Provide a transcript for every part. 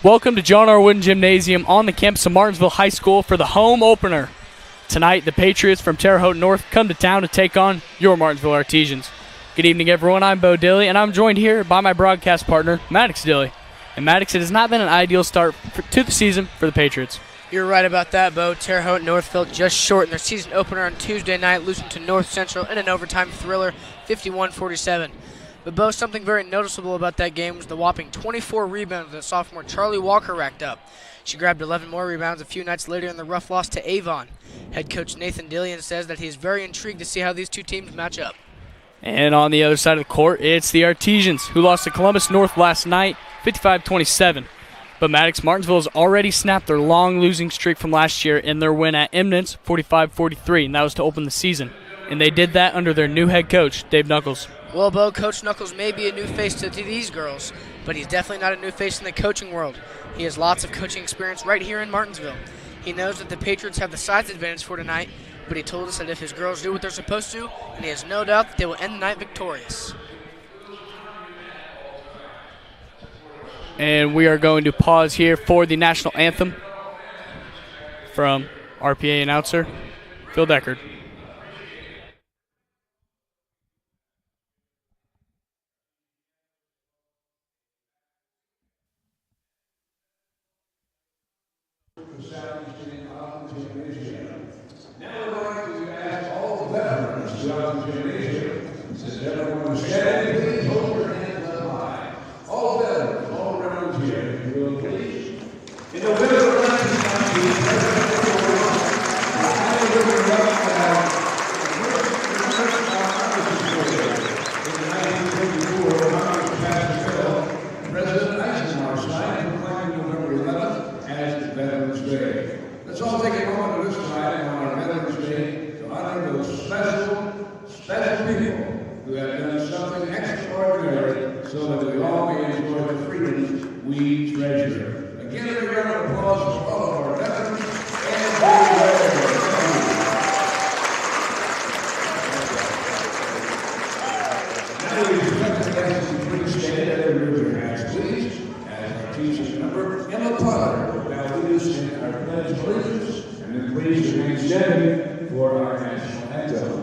Welcome to John R. Wooden Gymnasium on the campus of Martinsville High School for the home opener. Tonight, the Patriots from Terre, Haute, North come to town to take on your Martinsville Artesians. Good evening, everyone. I'm Bo Dilley, and I'm joined here by my broadcast partner, Maddox Dilley. And Maddox, it has not been an ideal start to the season for the Patriots. You're right about that, Bo. Terre Haute and Northfield just shortened their season opener on Tuesday night, losing to North Central in an overtime thriller, 51-47. But, Bo, something very noticeable about that game was the whopping 24 rebounds that sophomore Charlie Walker racked up. She grabbed 11 more rebounds a few nights later in the rough loss to Avon. Head coach Nathan Dillian says that he's very intrigued to see how these two teams match up. And on the other side of the court, it's the Artesians, who lost to Columbus North last night, 55-27. But Maddox, Martinsville has already snapped their long losing streak from last year in their win at Eminence, 45-43, and that was to open the season. And they did that under their new head coach, Dave Knuckles. Well, Bo, Coach Knuckles may be a new face to these girls, but he's definitely not a new face in the coaching world. He has lots of coaching experience right here in Martinsville. He knows that the Patriots have the size advantage for tonight, but he told us that if his girls do what they're supposed to, and he has no doubt that they will end the night victorious. And we are going to pause here for the national anthem from RPA announcer Phil Deckard. Now we're going to ask all the veterans throughout the gymnasium, since everyone is standing, please hold your hands up high. All veterans, all around here, if you will, please. In November of 1919, President Eisenhower signed proclaiming November 11th as Veterans Day. Let's all take a moment of this time on our Veterans Day to honor those special people who have done something extraordinary so that we all may enjoy the freedoms we treasure. Again, a round of applause for all of our veterans and now we expect the guests to please stand and remove your hands, please, as our teacher's member, Emma Potter, now lead us in our pledge of allegiance, and then please remain standing for our national anthem.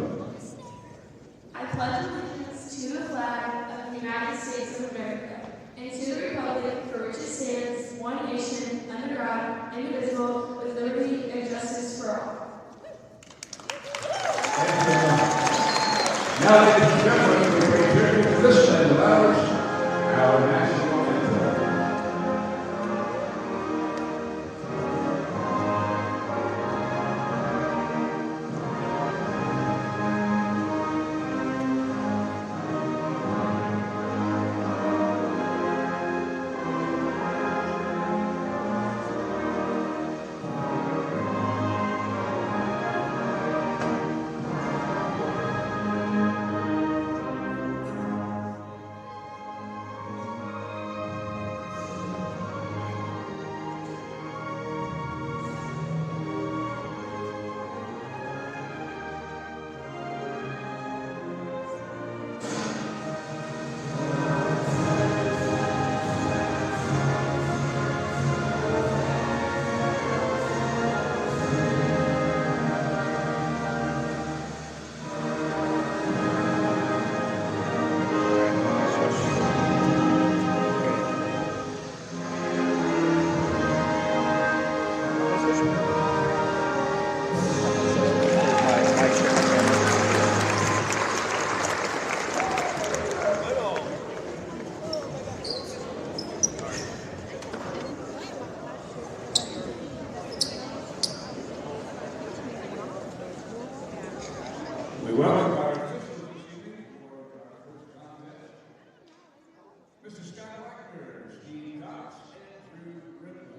I pledge allegiance to the flag of the United States of America and to the republic for which it stands, one nation, under God, indivisible, with liberty and justice for all. Thank you. Now, ladies and gentlemen, we pay tribute to this land of ours, our national anthem. We welcome our officials this evening for our first contest. Mr. Scott Wagner, Steve Cox, Andrew Ridley.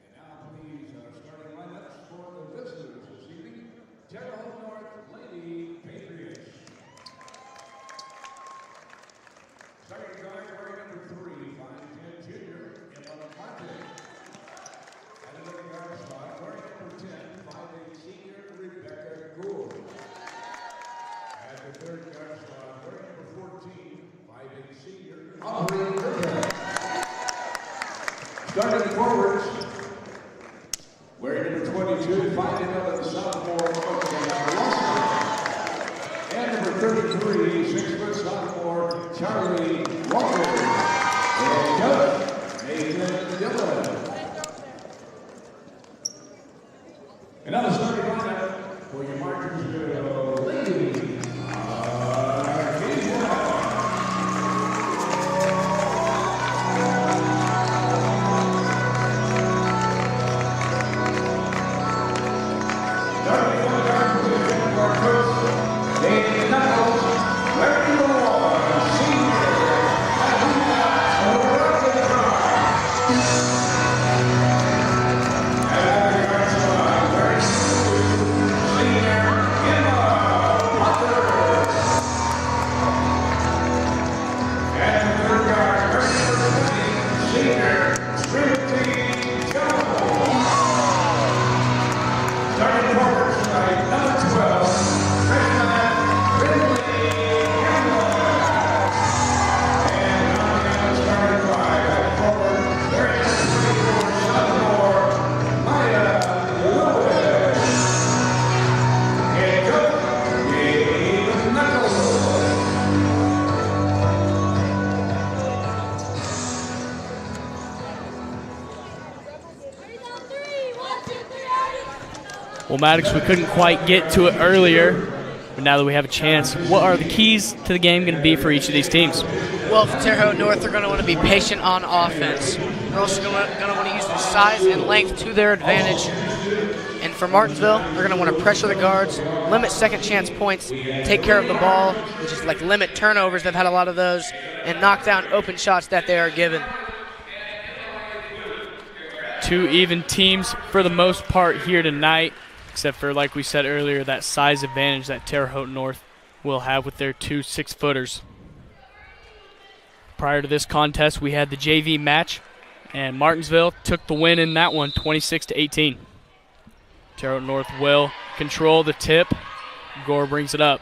And now please our starting lineups for the visitors this evening. Terre Haute North Lady Patriots. Starting guard wearing number 3, 5'10" junior, Emma Monte. At another guard spot wearing number 10, 5'8" senior, Rebecca Gould. The third guard spot, wearing number 14, 5'8" senior, Aubrey Burkett. Starting Maddox, we couldn't quite get to it earlier, but now that we have a chance, what are the keys to the game going to be for each of these teams? Well, for Terre Haute North, they're going to want to be patient on offense. They're also going to want to use their size and length to their advantage. And for Martinsville, they're going to want to pressure the guards, limit second chance points, take care of the ball, which is like limit turnovers. They've had a lot of those, and knock down open shots that they are given. Two even teams for the most part here tonight, except for, like we said earlier, that size advantage that Terre Haute North will have with their 2 6-footers. Prior to this contest, we had the JV match, and Martinsville took the win in that one, 26-18. Terre Haute North will control the tip. Gore brings it up.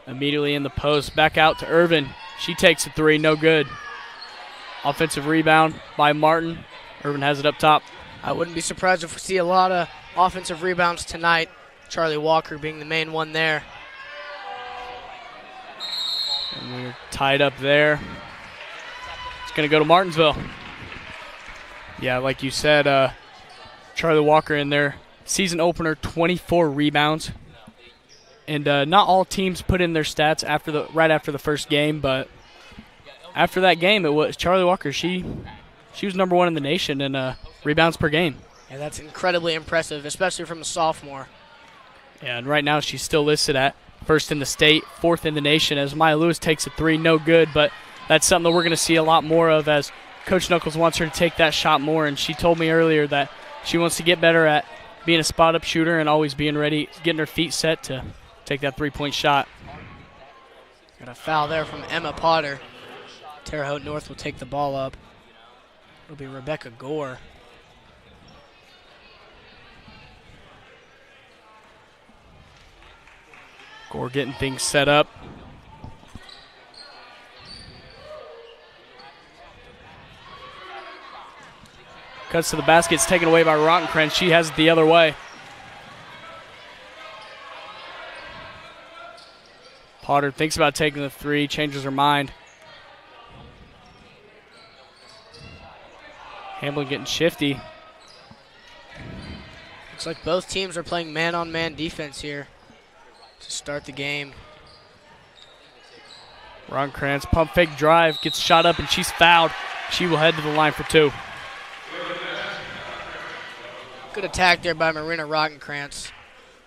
Immediately in the post, back out to Irvin. She takes a 3, no good. Offensive rebound by Martin. Irvin has it up top. I wouldn't be surprised if we see a lot of offensive rebounds tonight. Charlie Walker being the main one there. And we're tied up there. It's going to go to Martinsville. Yeah, like you said, Charlie Walker in their season opener, 24 rebounds. And not all teams put in their stats right after the first game, but after that game, it was Charlie Walker. She was number 1 in the nation in rebounds per game. Yeah, that's incredibly impressive, especially from a sophomore. Yeah, and right now she's still listed at 1st in the state, 4th in the nation, as Maya Lewis takes a 3, no good, but that's something that we're going to see a lot more of as Coach Knuckles wants her to take that shot more, and she told me earlier that she wants to get better at being a spot-up shooter and always being ready, getting her feet set to take that 3-point shot. Got a foul there from Emma Potter. Terre Haute North will take the ball up. It'll be Rebecca Gore. Gore getting things set up. Cuts to the basket. It's taken away by Rottencrantz. She has it the other way. Potter thinks about taking the 3, changes her mind. Hamblin getting shifty. Looks like both teams are playing man-on-man defense here to start the game. Rottencrantz, pump fake drive, gets shot up, and she's fouled. She will head to the line for 2. Good attack there by Marina Rottencrantz.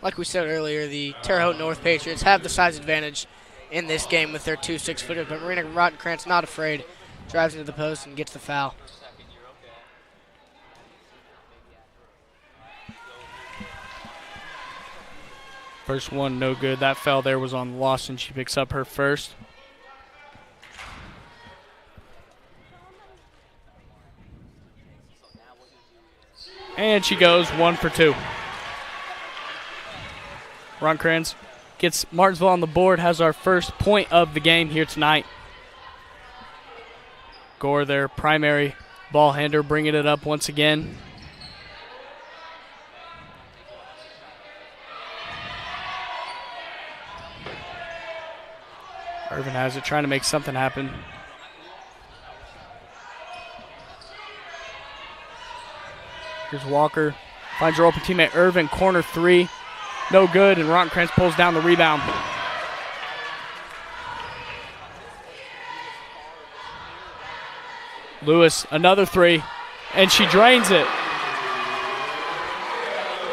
Like we said earlier, the Terre Haute North Patriots have the size advantage in this game with their 2 6-footers, but Marina Rottencrantz not afraid. Drives into the post and gets the foul. First one, no good. That foul there was on Lawson. She picks up her first. And she goes 1 for 2. Rottencrantz gets Martinsville on the board, has our first point of the game here tonight. Gore, their primary ball handler, bringing it up once again. Irvin has it, trying to make something happen. Here's Walker. Finds her open teammate Irvin. Corner 3. No good, and Rottencrantz pulls down the rebound. Lewis, another 3, and she drains it.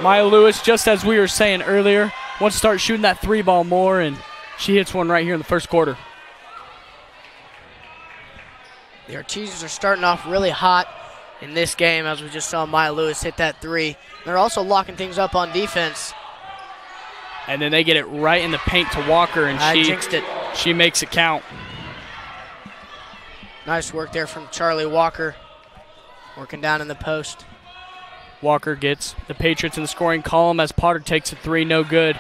Maya Lewis, just as we were saying earlier, wants to start shooting that 3-ball more, and she hits one right here in the first quarter. The Artesians are starting off really hot in this game, as we just saw Maya Lewis hit that 3. They're also locking things up on defense. And then they get it right in the paint to Walker, and jinxed it. She makes it count. Nice work there from Charlie Walker, working down in the post. Walker gets the Patriots in the scoring column as Potter takes a 3, no good.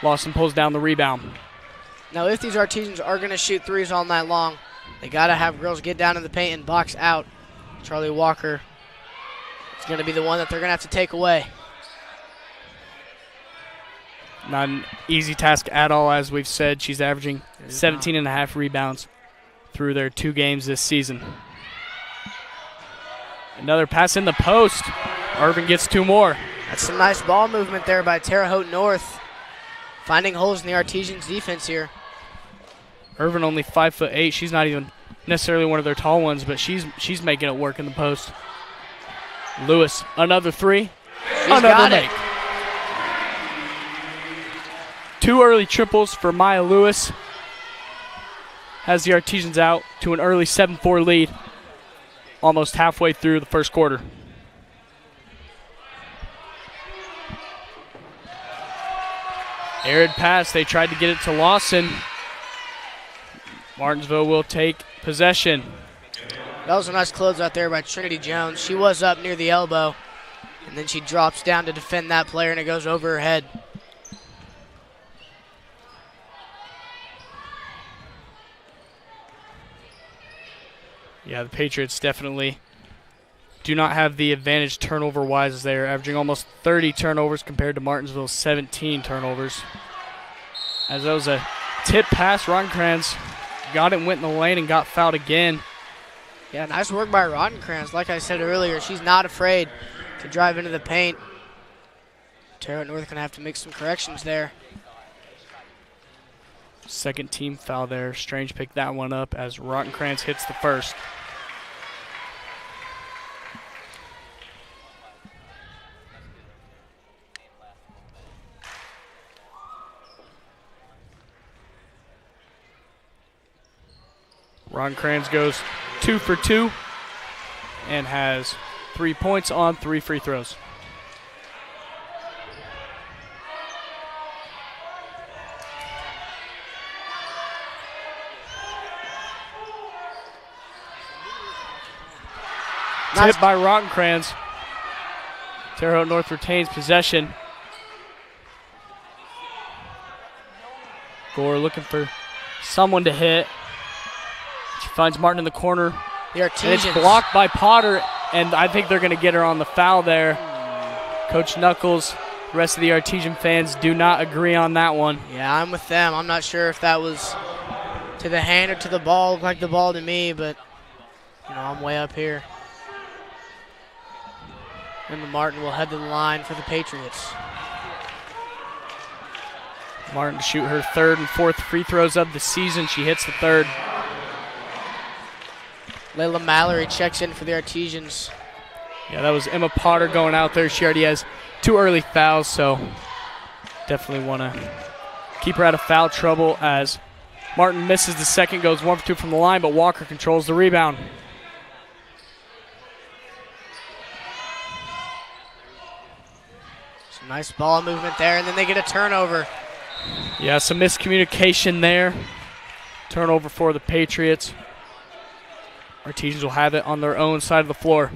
Lawson pulls down the rebound. Now, if these Artesians are going to shoot 3s all night long, they got to have girls get down in the paint and box out. Charlie Walker is going to be the one that they're going to have to take away. Not an easy task at all, as we've said. She's averaging 17.5 rebounds through their 2 games this season. Another pass in the post. Irvin gets 2 more. That's some nice ball movement there by Terre Haute North, finding holes in the Artesians' defense here. Irvin only 5'8". She's not even necessarily one of their tall ones, but she's making it work in the post. Lewis, another 3. Another make. 2 early triples for Maya Lewis. Has the Artesians out to an early 7-4 lead, almost halfway through the first quarter. Arid pass, they tried to get it to Lawson. Martinsville will take possession. That was a nice close out there by Trinity Jones. She was up near the elbow, and then she drops down to defend that player, and it goes over her head. Yeah, the Patriots definitely do not have the advantage turnover-wise, as they're averaging almost 30 turnovers compared to Martinsville's 17 turnovers. As that was a tip pass, Rodenkrantz got it, went in the lane, and got fouled again. Yeah, nice work by Rodenkrantz. Like I said earlier, she's not afraid to drive into the paint. Terre Haute North going to have to make some corrections there. Second team foul there. Strange picked that one up as Rodenkrantz hits the first. Rodenkrantz goes 2 for 2 and has 3 points on 3 free throws. Nice. Tip by Rodenkrantz. Terre Haute North retains possession. Gore looking for someone to hit. She finds Martin in the corner. The Artesians. And it's blocked by Potter, and I think they're going to get her on the foul there. Coach Knuckles, the rest of the Artesian fans do not agree on that one. Yeah, I'm with them. I'm not sure if that was to the hand or to the ball. Looked like the ball to me, but I'm way up here. And Martin will head to the line for the Patriots. Martin to shoot her 3rd and 4th free throws of the season. She hits the 3rd. Layla Mallory checks in for the Artesians. Yeah, that was Emma Potter going out there. She already has 2 early fouls, so definitely want to keep her out of foul trouble as Martin misses the second, goes 1 for 2 from the line, but Walker controls the rebound. Some nice ball movement there, and then they get a turnover. Yeah, some miscommunication there. Turnover for the Patriots. Artesians will have it on their own side of the floor.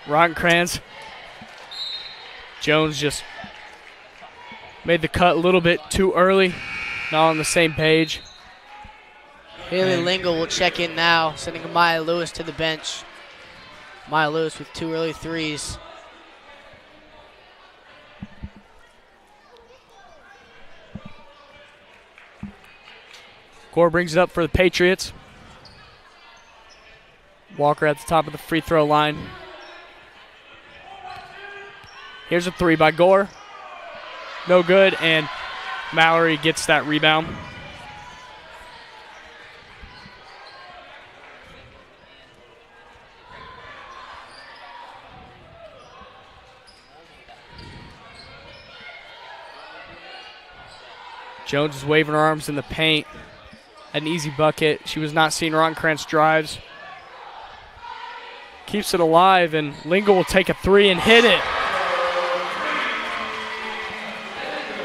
Rodenkrantz. Jones just made the cut a little bit too early. Not on the same page. Haley Lingle will check in now, sending Maya Lewis to the bench. Maya Lewis with 2 early threes. Gore brings it up for the Patriots. Walker at the top of the free throw line. Here's a 3 by Gore. No good, and Mallory gets that rebound. Jones is waving her arms in the paint. An easy bucket. She was not seeing Rodenkrantz drives. Keeps it alive, and Lingle will take a 3 and hit it.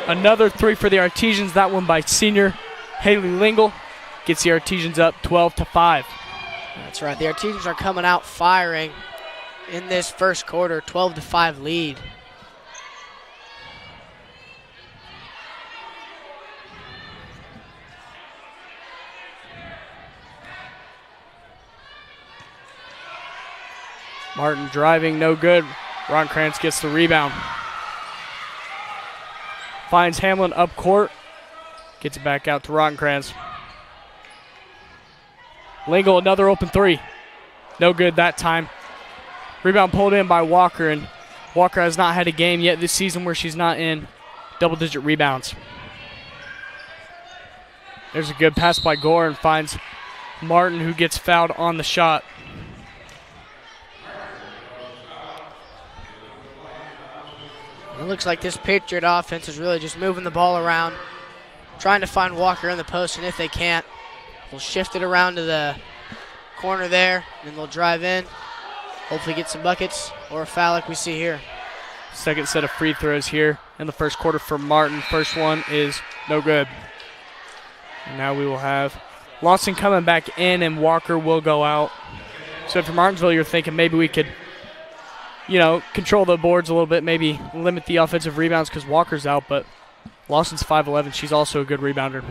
Another 3 for the Artesians. That one by senior Haley Lingle. Gets the Artesians up 12-5. That's right. The Artesians are coming out firing in this first quarter. 12-5 lead. Martin driving, no good. Rodenkrantz gets the rebound. finds Hamlin up court. Gets it back out to Rottencrantz. Lingle, another open three. No good that time. Rebound pulled in by Walker, and Walker has not had a game yet this season where she's not in double-digit rebounds. There's a good pass by Gore and finds Martin, who gets fouled on the shot. It looks like this Patriot offense is really just moving the ball around, trying to find Walker in the post, and if they can't, they'll shift it around to the corner there, and then they'll drive in, hopefully get some buckets or a foul like we see here. Second set of free throws here in the first quarter for Martin. First one is no good. And now we will have Lawson coming back in, and Walker will go out. So if you're Martinsville, you're thinking maybe we could, control the boards a little bit, maybe limit the offensive rebounds because Walker's out, but Lawson's 5'11". She's also a good rebounder.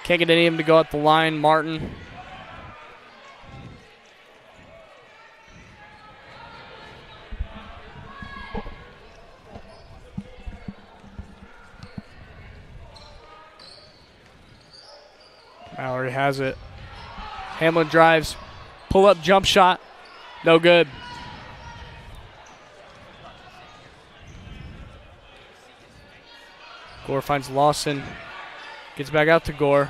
Can't get any of them to go at the line. Martin. Mallory has it. Hamlin drives. Pull-up jump shot. No good. Gore finds Lawson. Gets back out to Gore.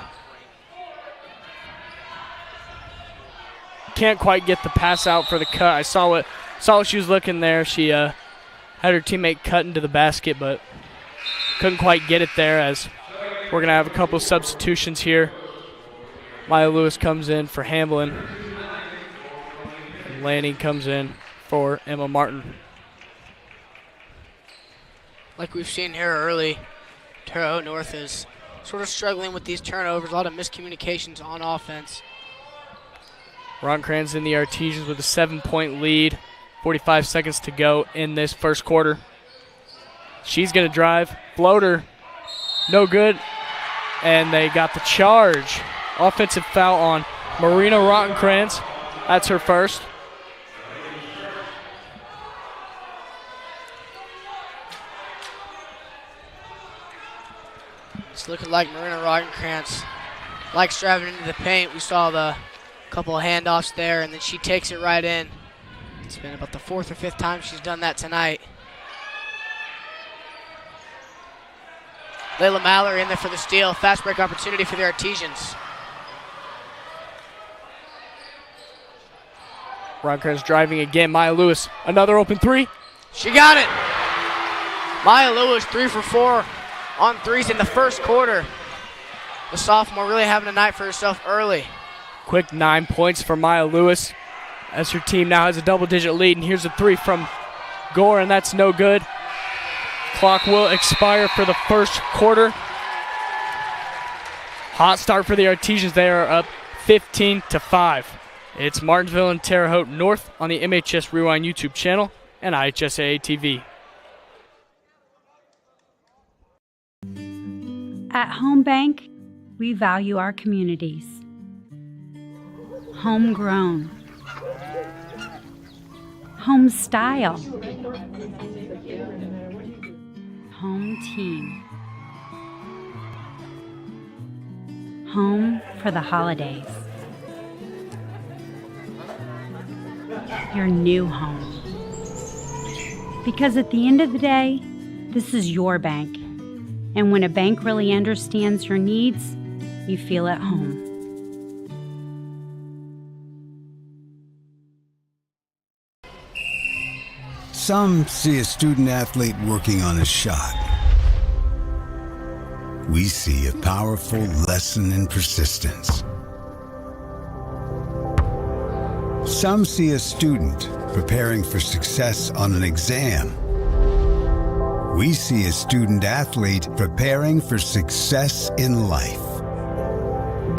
Can't quite get the pass out for the cut. I saw what she was looking there. She had her teammate cut into the basket, but couldn't quite get it there, as we're going to have a couple of substitutions here. Maya Lewis comes in for Hamlin. And Lanning comes in for Emma Martin. Like we've seen here early, Terre Haute North is sort of struggling with these turnovers, a lot of miscommunications on offense. Rottencrantz in the Artesians with a 7-point lead. 45 seconds to go in this first quarter. She's going to drive. Floater. No good. And they got the charge. Offensive foul on Marina Rottencrantz. That's her first. It's looking like Marina Rottencrantz likes driving into the paint. We saw the couple of handoffs there, and then she takes it right in. It's been about the fourth or fifth time she's done that tonight. Layla Mallory in there for the steal. Fast break opportunity for the Artesians. Rottencrantz driving again. Maya Lewis, another open three. She got it. Maya Lewis 3 for 4 on threes in the first quarter. The sophomore really having a night for herself early. Quick 9 points for Maya Lewis as her team now has a double-digit lead. And here's a three from Gore, and that's no good. Clock will expire for the first quarter. Hot start for the Artesians. They are up 15-5. It's Martinsville and Terre Haute North on the MHS Rewind YouTube channel and IHSAA TV. At Home Bank, we value our communities. Homegrown. Home style. Home team. Home for the holidays. Your new home. Because at the end of the day, this is your bank. And when a bank really understands your needs, you feel at home. Some see a student athlete working on a shot. We see a powerful lesson in persistence. Some see a student preparing for success on an exam. We see a student athlete preparing for success in life.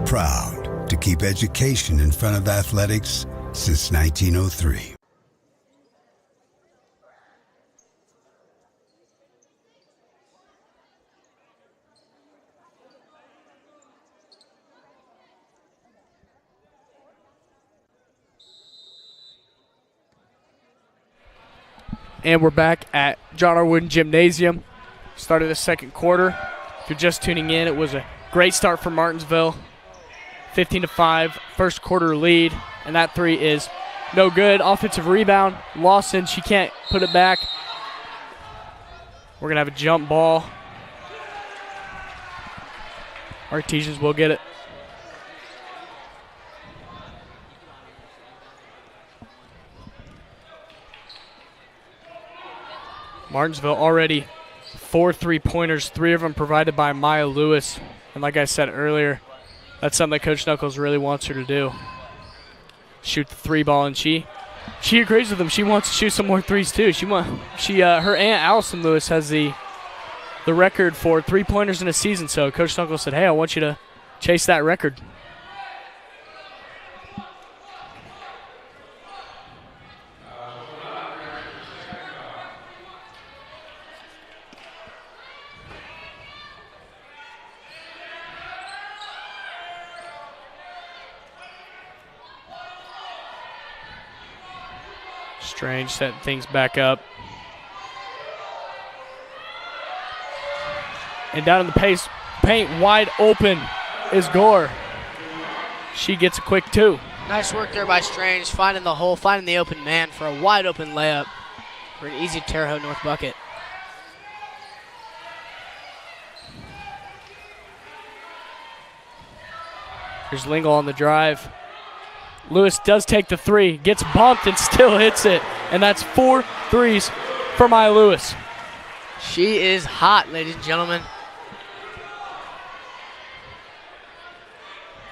Proud to keep education in front of athletics since 1903. And we're back at John R. Wooden Gymnasium. Started the second quarter. If you're just tuning in, it was a great start for Martinsville. 15-5, first quarter lead, and that three is no good. Offensive rebound, Lawson, she can't put it back. We're going to have a jump ball. Artesians will get it. Martinsville already 4 3-pointers, 3 of them provided by Maya Lewis. And like I said earlier, that's something that Coach Knuckles really wants her to do. Shoot the 3 ball, and she agrees with him. She wants to shoot some more threes too. Her aunt Allison Lewis has the record for 3-pointers in a season. So Coach Knuckles said, "Hey, I want you to chase that record." Strange setting things back up. And down in the paint, wide open is Gore. She gets a quick 2. Nice work there by Strange, finding the hole, finding the open man for a wide open layup for an easy Terre Haute North bucket. Here's Lingle on the drive. Lewis does take the 3, gets bumped and still hits it. And that's 4 threes for Maya Lewis. She is hot, ladies and gentlemen.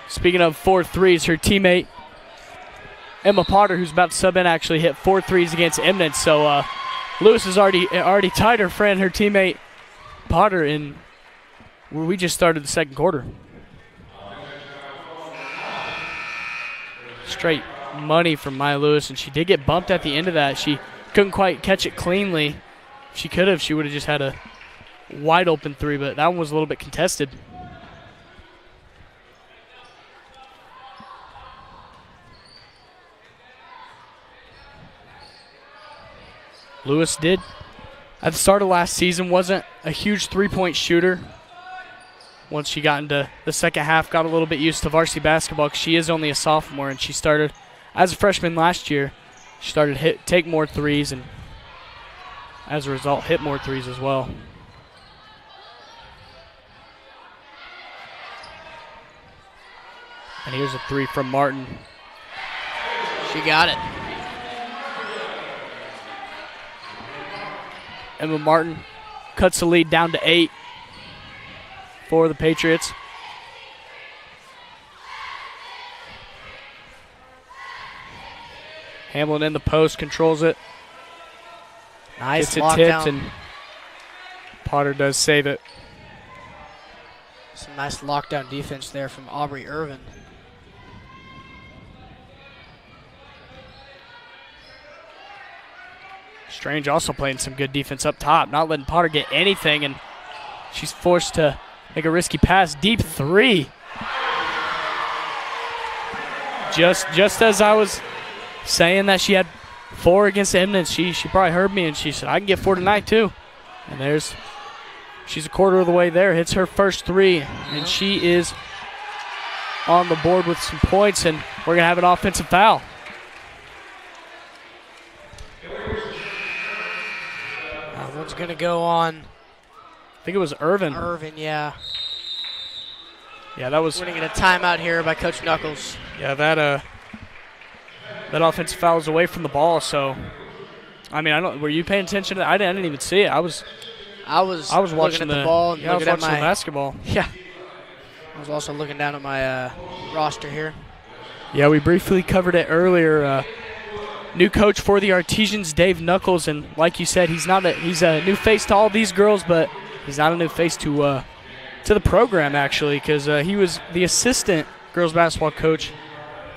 Speaking of 4 threes, her teammate Emma Potter, who's about to sub in, actually hit 4 threes against Eminence. So Lewis has already tied her teammate Potter in where we just started the second quarter. Straight money from Maya Lewis, and she did get bumped at the end of that. She couldn't quite catch it cleanly. If she could have, she would have just had a wide open 3, but that one was a little bit contested. Lewis did, at the start of last season, wasn't a huge 3-point shooter. Once she got into the second half, got a little bit used to varsity basketball, 'cause she is only a sophomore, and she started as a freshman last year. She started to take more threes, and as a result, hit more threes as well. And here's a 3 from Martin. She got it. Emma Martin cuts the lead down to 8 for the Patriots. Hamlin in the post, controls it. Nice gets it tipped, lockdown. and Potter does save it. Some nice lockdown defense there from Aubrey Irvin. Strange also playing some good defense up top, not letting Potter get anything, and she's forced to make a risky pass. Deep 3. Just as I was saying that she had 4 against Eminence, she probably heard me, and she said, "I can get 4 tonight too." And she's a quarter of the way there. Hits her first 3, and she is on the board with some points, and we're going to have an offensive foul. One's going to go on. I think it was Irvin. Irvin, yeah. Yeah, that was. We're going to get a timeout here by Coach Knuckles. Yeah, that offensive foul was away from the ball. So, I mean, were you paying attention to that? I didn't even see it. I was watching the ball. And I was watching the basketball. Yeah. I was also looking down at my roster here. Yeah, we briefly covered it earlier. New coach for the Artesians, Dave Knuckles, and like you said, he's a new face to all these girls, but he's not a new face to the program actually, because he was the assistant girls basketball coach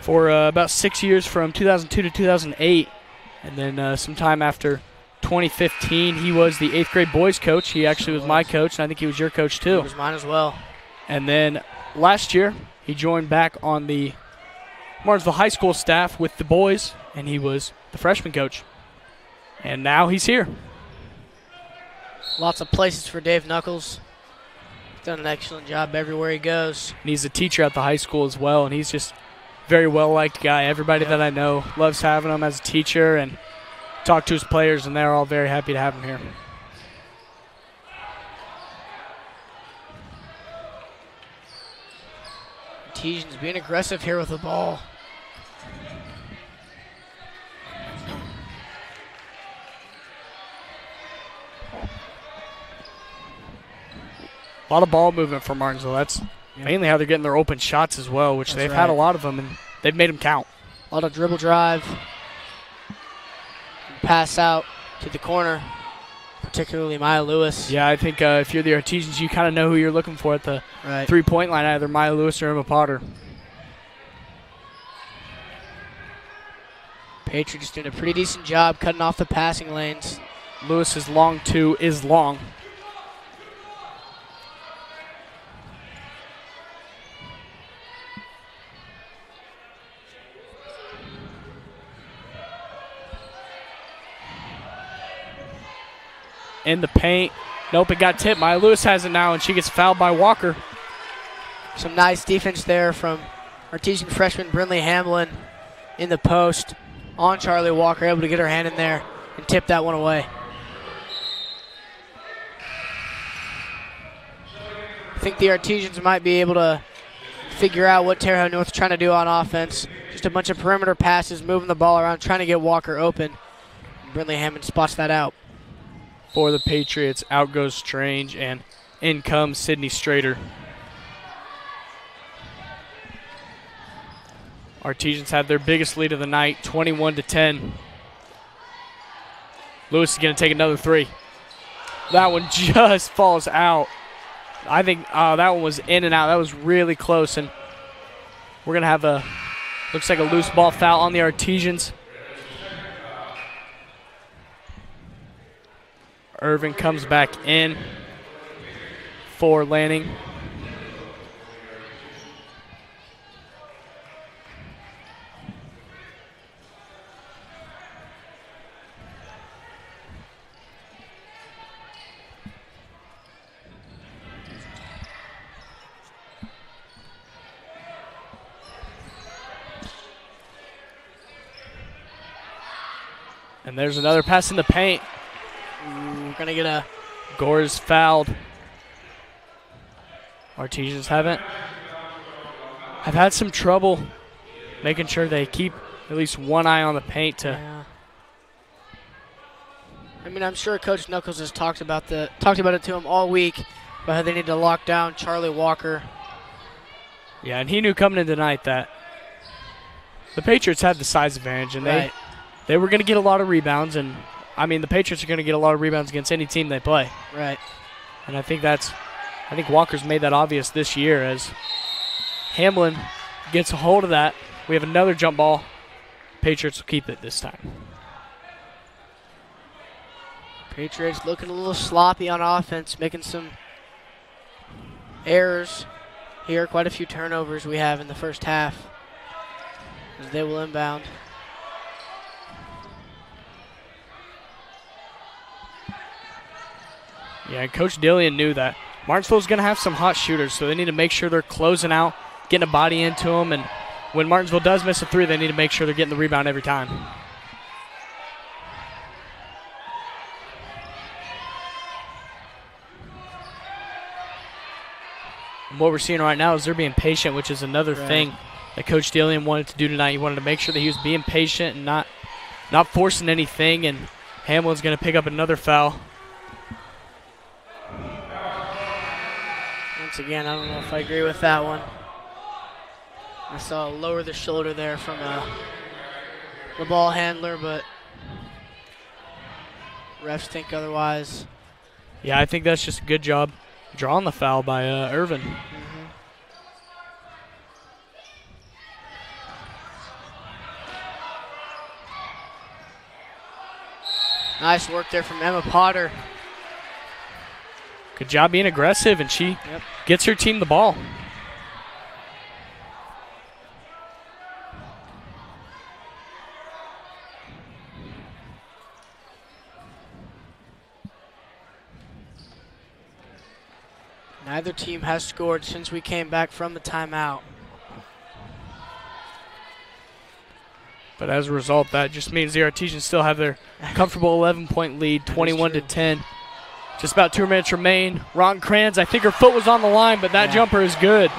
for about 6 years, from 2002 to 2008, and then sometime after 2015, he was the 8th grade boys coach. He actually was my coach, and I think he was your coach too. He was mine as well. And then last year, he joined back on the Martinsville High School staff with the boys, and he was the freshman coach. And now he's here. Lots of places for Dave Knuckles. He's done an excellent job everywhere he goes. And he's a teacher at the high school as well, and he's just very well-liked guy. Everybody that I know loves having him as a teacher, and talk to his players, and they're all very happy to have him here. Artesian's being aggressive here with the ball. A lot of ball movement for Martinsville. That's mainly how they're getting their open shots as well, which they've had a lot of them, and they've made them count. A lot of dribble drive. Pass out to the corner, particularly Maya Lewis. Yeah, I think if you're the Artesians, you kind of know who you're looking for at the three-point line, either Maya Lewis or Emma Potter. Patriots doing a pretty decent job cutting off the passing lanes. Lewis's long two is long. In the paint. Nope, it got tipped. Maya Lewis has it now, and she gets fouled by Walker. Some nice defense there from Artesian freshman Brinley Hamlin in the post on Charlie Walker, able to get her hand in there and tip that one away. I think the Artesians might be able to figure out what Terre Haute North is trying to do on offense. Just a bunch of perimeter passes, moving the ball around, trying to get Walker open. Brinley Hamlin spots that out. For the Patriots, out goes Strange, and in comes Sydney Strader. Artesians had their biggest lead of the night, 21-10. Lewis is going to take another three. That one just falls out. I think that one was in and out. That was really close, and we're going to have looks like a loose ball foul on the Artesians. Irvin comes back in for Lanning. And there's another pass in the paint. We're going to get a... Gore's fouled. Artesians haven't. I've had some trouble making sure they keep at least one eye on the paint to... Yeah. I mean, I'm sure Coach Knuckles has talked about it to him all week, about how they need to lock down Charlie Walker. Yeah, and he knew coming in tonight that the Patriots had the size advantage, and they were going to get a lot of rebounds, and I mean, the Patriots are going to get a lot of rebounds against any team they play. Right. And I think Walker's made that obvious this year as Hamlin gets a hold of that. We have another jump ball. Patriots will keep it this time. Patriots looking a little sloppy on offense, making some errors here. Quite a few turnovers we have in the first half as they will inbound. Yeah, and Coach Dillian knew that Martinsville's going to have some hot shooters, so they need to make sure they're closing out, getting a body into them, and when Martinsville does miss a three, they need to make sure they're getting the rebound every time. And what we're seeing right now is they're being patient, which is another thing that Coach Dillian wanted to do tonight. He wanted to make sure that he was being patient and not forcing anything, and Hamlin's going to pick up another foul. Once again, I don't know if I agree with that one. I saw lower the shoulder there from the ball handler, but refs think otherwise. Yeah, I think that's just a good job drawing the foul by Irvin. Nice work there from Emma Potter. Good job being aggressive, and she gets her team the ball. Neither team has scored since we came back from the timeout. But as a result, that just means the Artesians still have their comfortable 11-point lead, 21-10. Just about 2 minutes remain. Rotten-Kranz, I think her foot was on the line, but that jumper is good.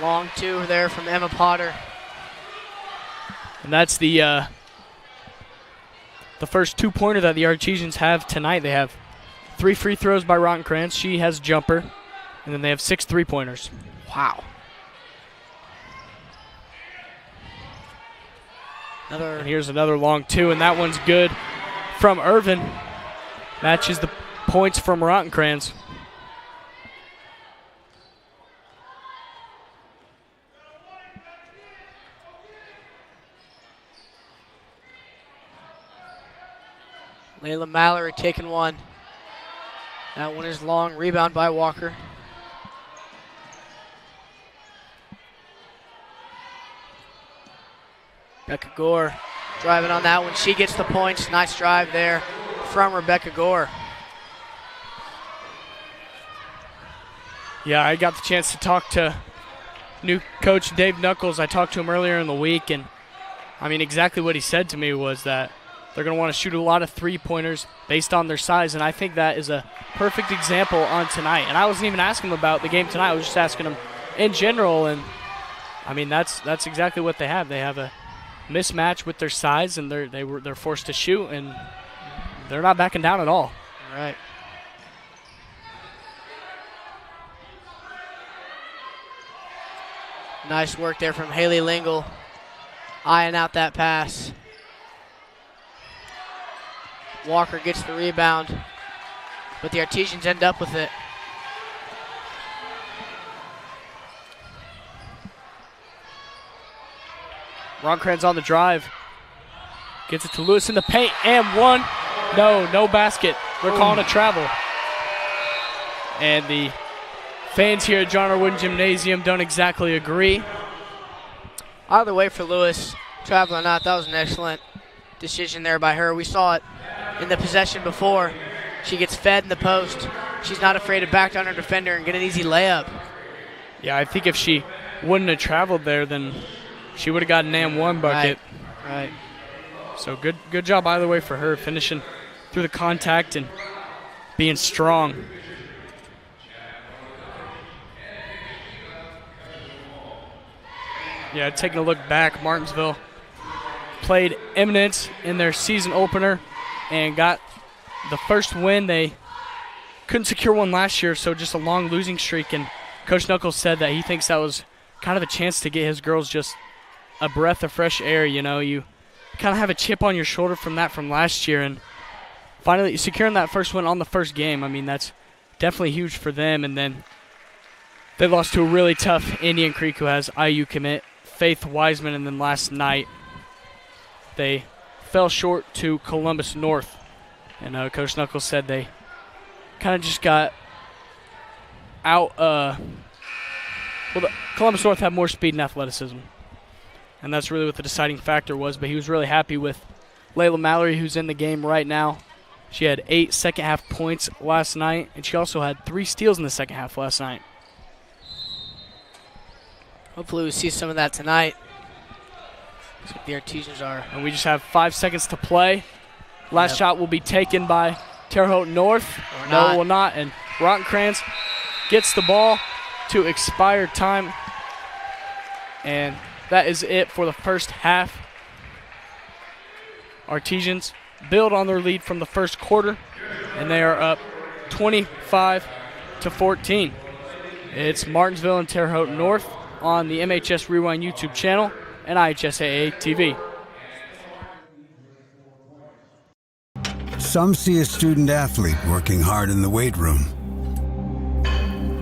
Long two there from Emma Potter. And that's the first 2-pointer that the Artesians have tonight. They have 3 free throws by Rotten-Kranz. She has a jumper. And then they have 6 3-pointers. Wow. And here's another long two, and that one's good from Irvin. Matches the points from Rotten-Kranz. Layla Mallory taking one. That one is long. Rebound by Walker. Rebecca Gore driving on that one. She gets the points. Nice drive there from Rebecca Gore. Yeah, I got the chance to talk to new coach Dave Knuckles. I talked to him earlier in the week, and I mean, exactly what he said to me was that they're going to want to shoot a lot of 3-pointers based on their size, and I think that is a perfect example on tonight. And I wasn't even asking him about the game tonight. I was just asking him in general, and I mean, that's exactly what they have. They have a mismatch with their size, and they're forced to shoot, and they're not backing down at all. All right. Nice work there from Haley Lingle, eyeing out that pass. Walker gets the rebound, but the Artesians end up with it. Rotten-Kranz on the drive. Gets it to Lewis in the paint, and one. No basket. They're calling a travel. And the fans here at John R. Wooden Gymnasium don't exactly agree. Either way for Lewis, travel or not, that was an excellent decision there by her. We saw it in the possession before. She gets fed in the post. She's not afraid to back down her defender and get an easy layup. Yeah, I think if she wouldn't have traveled there, then she would have got an and-one bucket. Right. So good job either way for her, finishing through the contact and being strong. Yeah, taking a look back, Martinsville played Eminence in their season opener and got the first win. They couldn't secure one last year, so just a long losing streak. And Coach Knuckles said that he thinks that was kind of a chance to get his girls just a breath of fresh air. You know, you kind of have a chip on your shoulder from last year, and finally securing that first win on the first game. I mean, that's definitely huge for them. And then they lost to a really tough Indian Creek who has IU commit Faith Wiseman, and then last night they fell short to Columbus North. And Coach Knuckles said they kind of just got out. Columbus North had more speed and athleticism, and that's really what the deciding factor was. But he was really happy with Layla Mallory, who's in the game right now. She had 8 second-half points last night, and she also had 3 steals in the second half last night. Hopefully we see some of that tonight. That's what the Artesians are. And we just have 5 seconds to play. Last shot will be taken by Terre Haute North. No, it will not. And Rotten-Kranz gets the ball to expired time. And that is it for the first half. Artesians build on their lead from the first quarter, and they are up 25-14. It's Martinsville and Terre Haute North on the MHS Rewind YouTube channel and IHSAA TV. Some see a student athlete working hard in the weight room.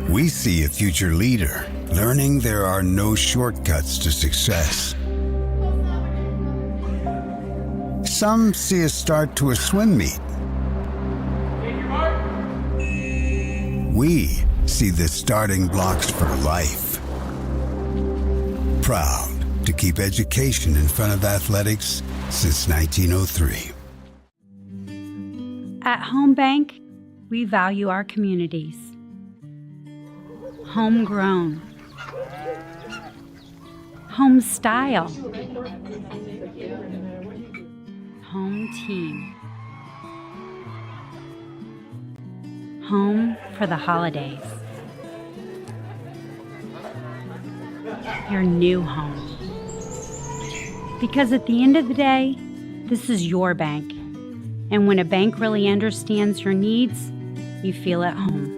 We see a future leader learning there are no shortcuts to success. Some see a start to a swim meet. We see the starting blocks for life. Proud to keep education in front of athletics since 1903. At Home Bank, we value our communities. Homegrown. Home style. Home team. Home for the holidays. Your new home. Because at the end of the day, this is your bank. And when a bank really understands your needs, you feel at home.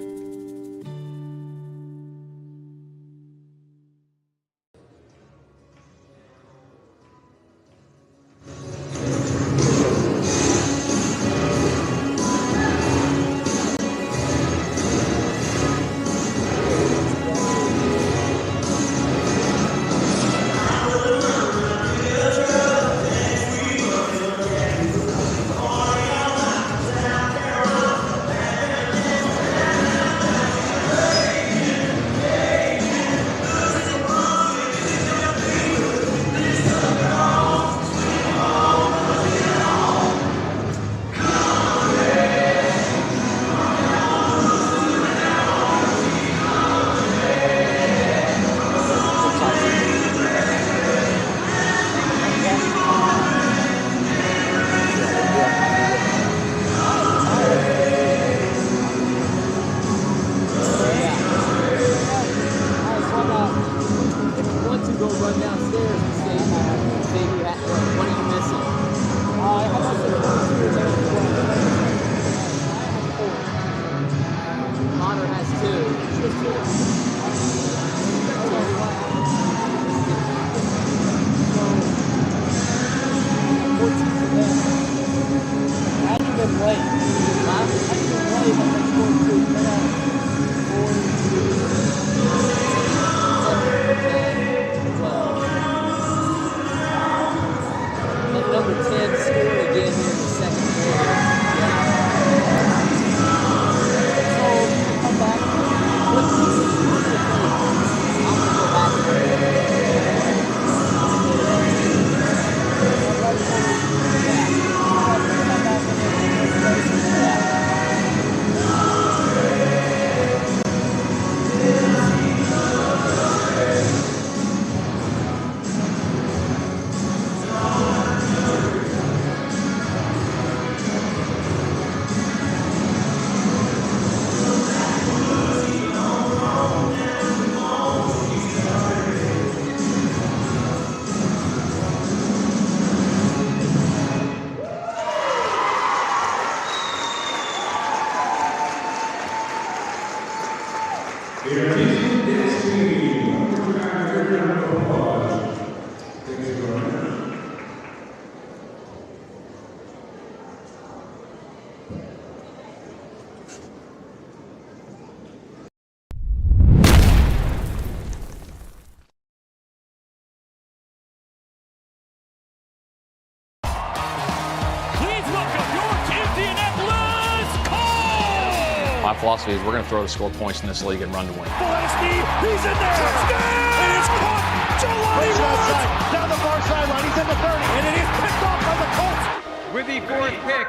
My philosophy is we're going to throw to score points in this league and run to win. Gillespie, he's in there! Touchdown! And it's caught! Jelani outside, down the far sideline, he's in the 30, and it is picked off by the Colts! With the fourth pick,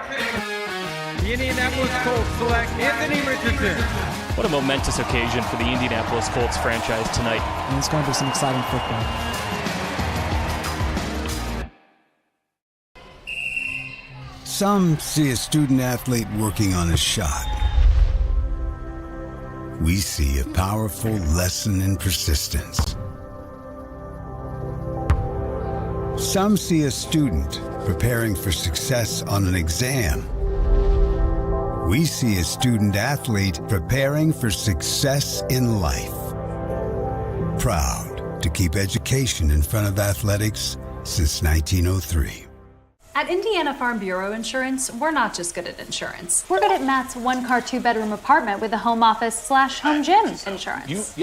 the Indianapolis Colts select Anthony Richardson. What a momentous occasion for the Indianapolis Colts franchise tonight. And it's going to be some exciting football. Some see a student athlete working on a shot. We see a powerful lesson in persistence. Some see a student preparing for success on an exam. We see a student athlete preparing for success in life. Proud to keep education in front of athletics since 1903. At Indiana Farm Bureau Insurance, we're not just good at insurance. We're good at Matt's one-car, two-bedroom apartment with a home office/home gym insurance.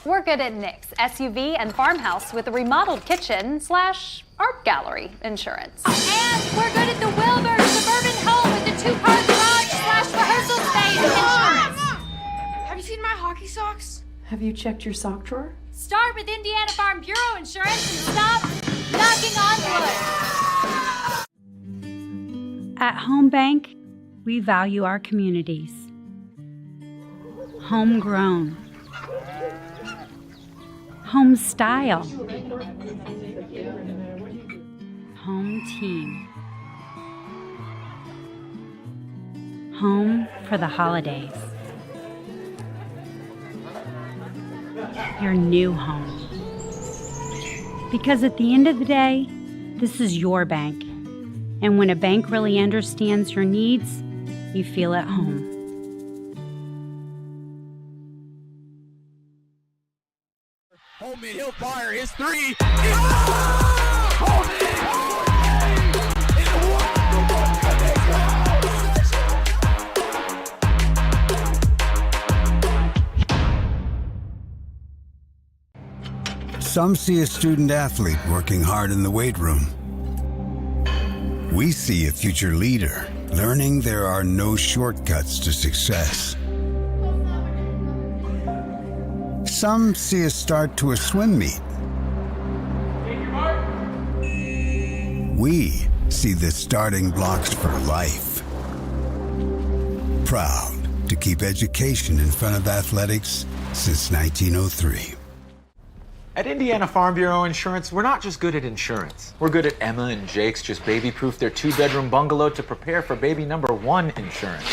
We're good at Nick's SUV and farmhouse with a remodeled kitchen/art gallery insurance. And we're good at the Wilbur suburban home with the two-car garage/rehearsal space insurance. Have you seen my hockey socks? Have you checked your sock drawer? Start with Indiana Farm Bureau Insurance and stop knocking on wood. At Home Bank, we value our communities. Homegrown. home style, home team, home for the holidays, your new home. Because at the end of the day, this is your bank. And when a bank really understands your needs, you feel at home. Holman, he'll fire his three. Some see a student athlete working hard in the weight room. We see a future leader learning there are no shortcuts to success. Some see a start to a swim meet. We see the starting blocks for life. Proud to keep education in front of athletics since 1903. At Indiana Farm Bureau Insurance, we're not just good at insurance. We're good at Emma and Jake's just baby-proof their 2-bedroom bungalow to prepare for baby number 1 insurance.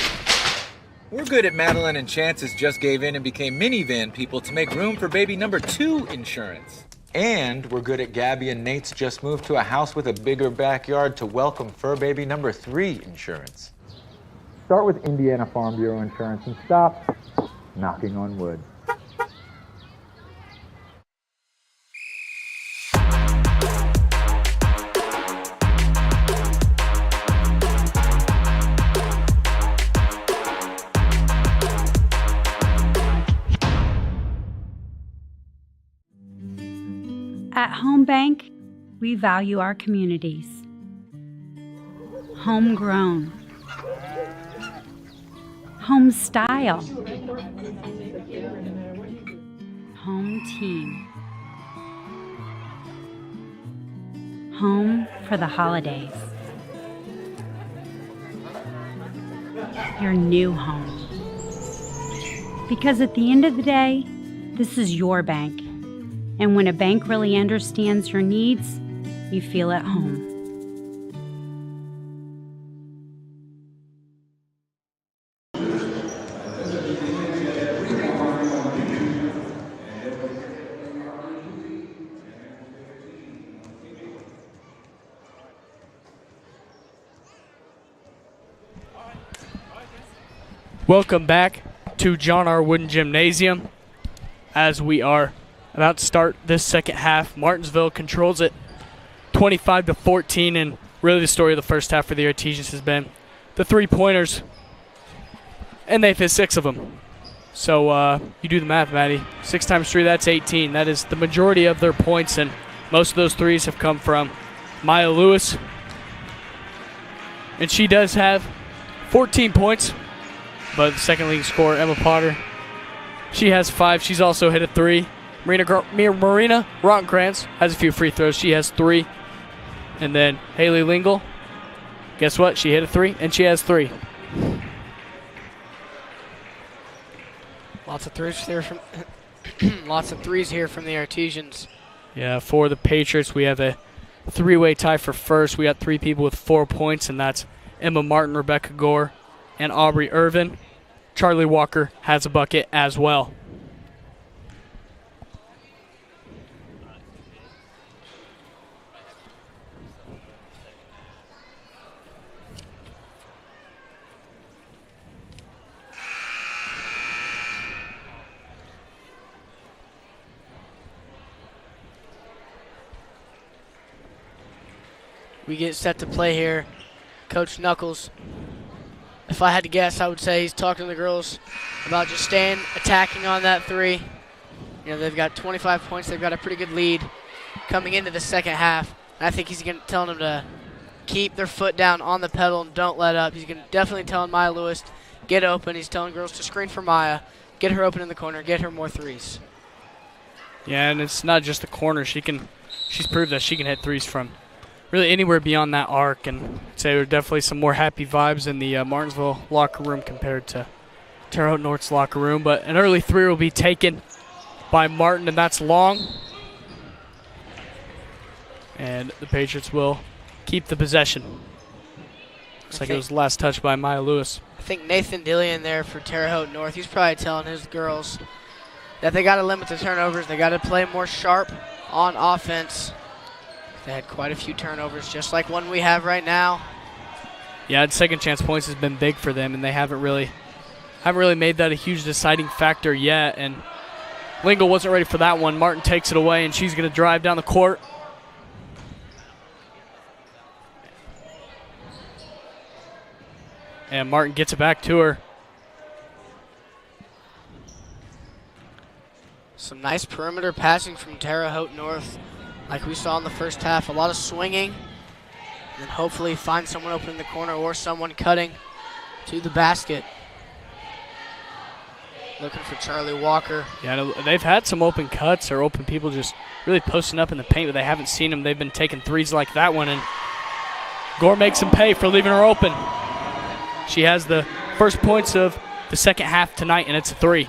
We're good at Madeline and Chance's just gave in and became minivan people to make room for baby number 2 insurance. And we're good at Gabby and Nate's just moved to a house with a bigger backyard to welcome fur baby number 3 insurance. Start with Indiana Farm Bureau Insurance and stop knocking on wood. At Home Bank, we value our communities. Homegrown, home style, home team, home for the holidays, your new home. Because at the end of the day, this is your bank. And when a bank really understands your needs, you feel at home. Welcome back to John R. Wooden Gymnasium as we are about to start this second half. Martinsville controls it 25-14, and really the story of the first half for the Artesians has been the three-pointers, and they've hit 6 of them. So you do the math, Maddie. 6 times 3, that's 18. That is the majority of their points, and most of those threes have come from Maya Lewis. And she does have 14 points, but the second leading scorer, Emma Potter, she has 5. She's also hit a 3. Marina Rottenkrantz has a few free throws. She has 3. And then Haley Lingle, guess what? She hit a 3, and she has 3. Lots of threes here from lots of threes here from the Artesians. Yeah, for the Patriots, we have a 3-way tie for first. We got 3 people with 4 points, and that's Emma Martin, Rebecca Gore, and Aubrey Irvin. Charlie Walker has a bucket as well. We get set to play here. Coach Knuckles, if I had to guess, I would say he's talking to the girls about just staying, attacking on that 3. You know, they've got 25 points. They've got a pretty good lead coming into the second half. I think he's telling them to keep their foot down on the pedal and don't let up. He's definitely telling Maya Lewis, get open. He's telling girls to screen for Maya, get her open in the corner, get her more 3s. Yeah, and it's not just the corner. She's proved that she can hit 3s from really anywhere beyond that arc, and I'd say there are definitely some more happy vibes in the Martinsville locker room compared to Terre Haute North's locker room. But an early 3 will be taken by Martin, and that's long. And the Patriots will keep the possession. Looks like it was the last touch by Maya Lewis. I think Nathan Dillion there for Terre Haute North, he's probably telling his girls that they got to limit the turnovers. They got to play more sharp on offense. They had quite a few turnovers, just like one we have right now. Yeah, second chance points has been big for them, and they haven't really made that a huge deciding factor yet. And Lingle wasn't ready for that one. Martin takes it away, and she's going to drive down the court. And Martin gets it back to her. Some nice perimeter passing from Terre Haute North, like we saw in the first half. A lot of swinging, and then hopefully find someone open in the corner or someone cutting to the basket. Looking for Charlie Walker. Yeah, they've had some open cuts or open people just really posting up in the paint, but they haven't seen them. They've been taking threes like that one, and Gore makes them pay for leaving her open. She has the first points of the second half tonight, and it's a three.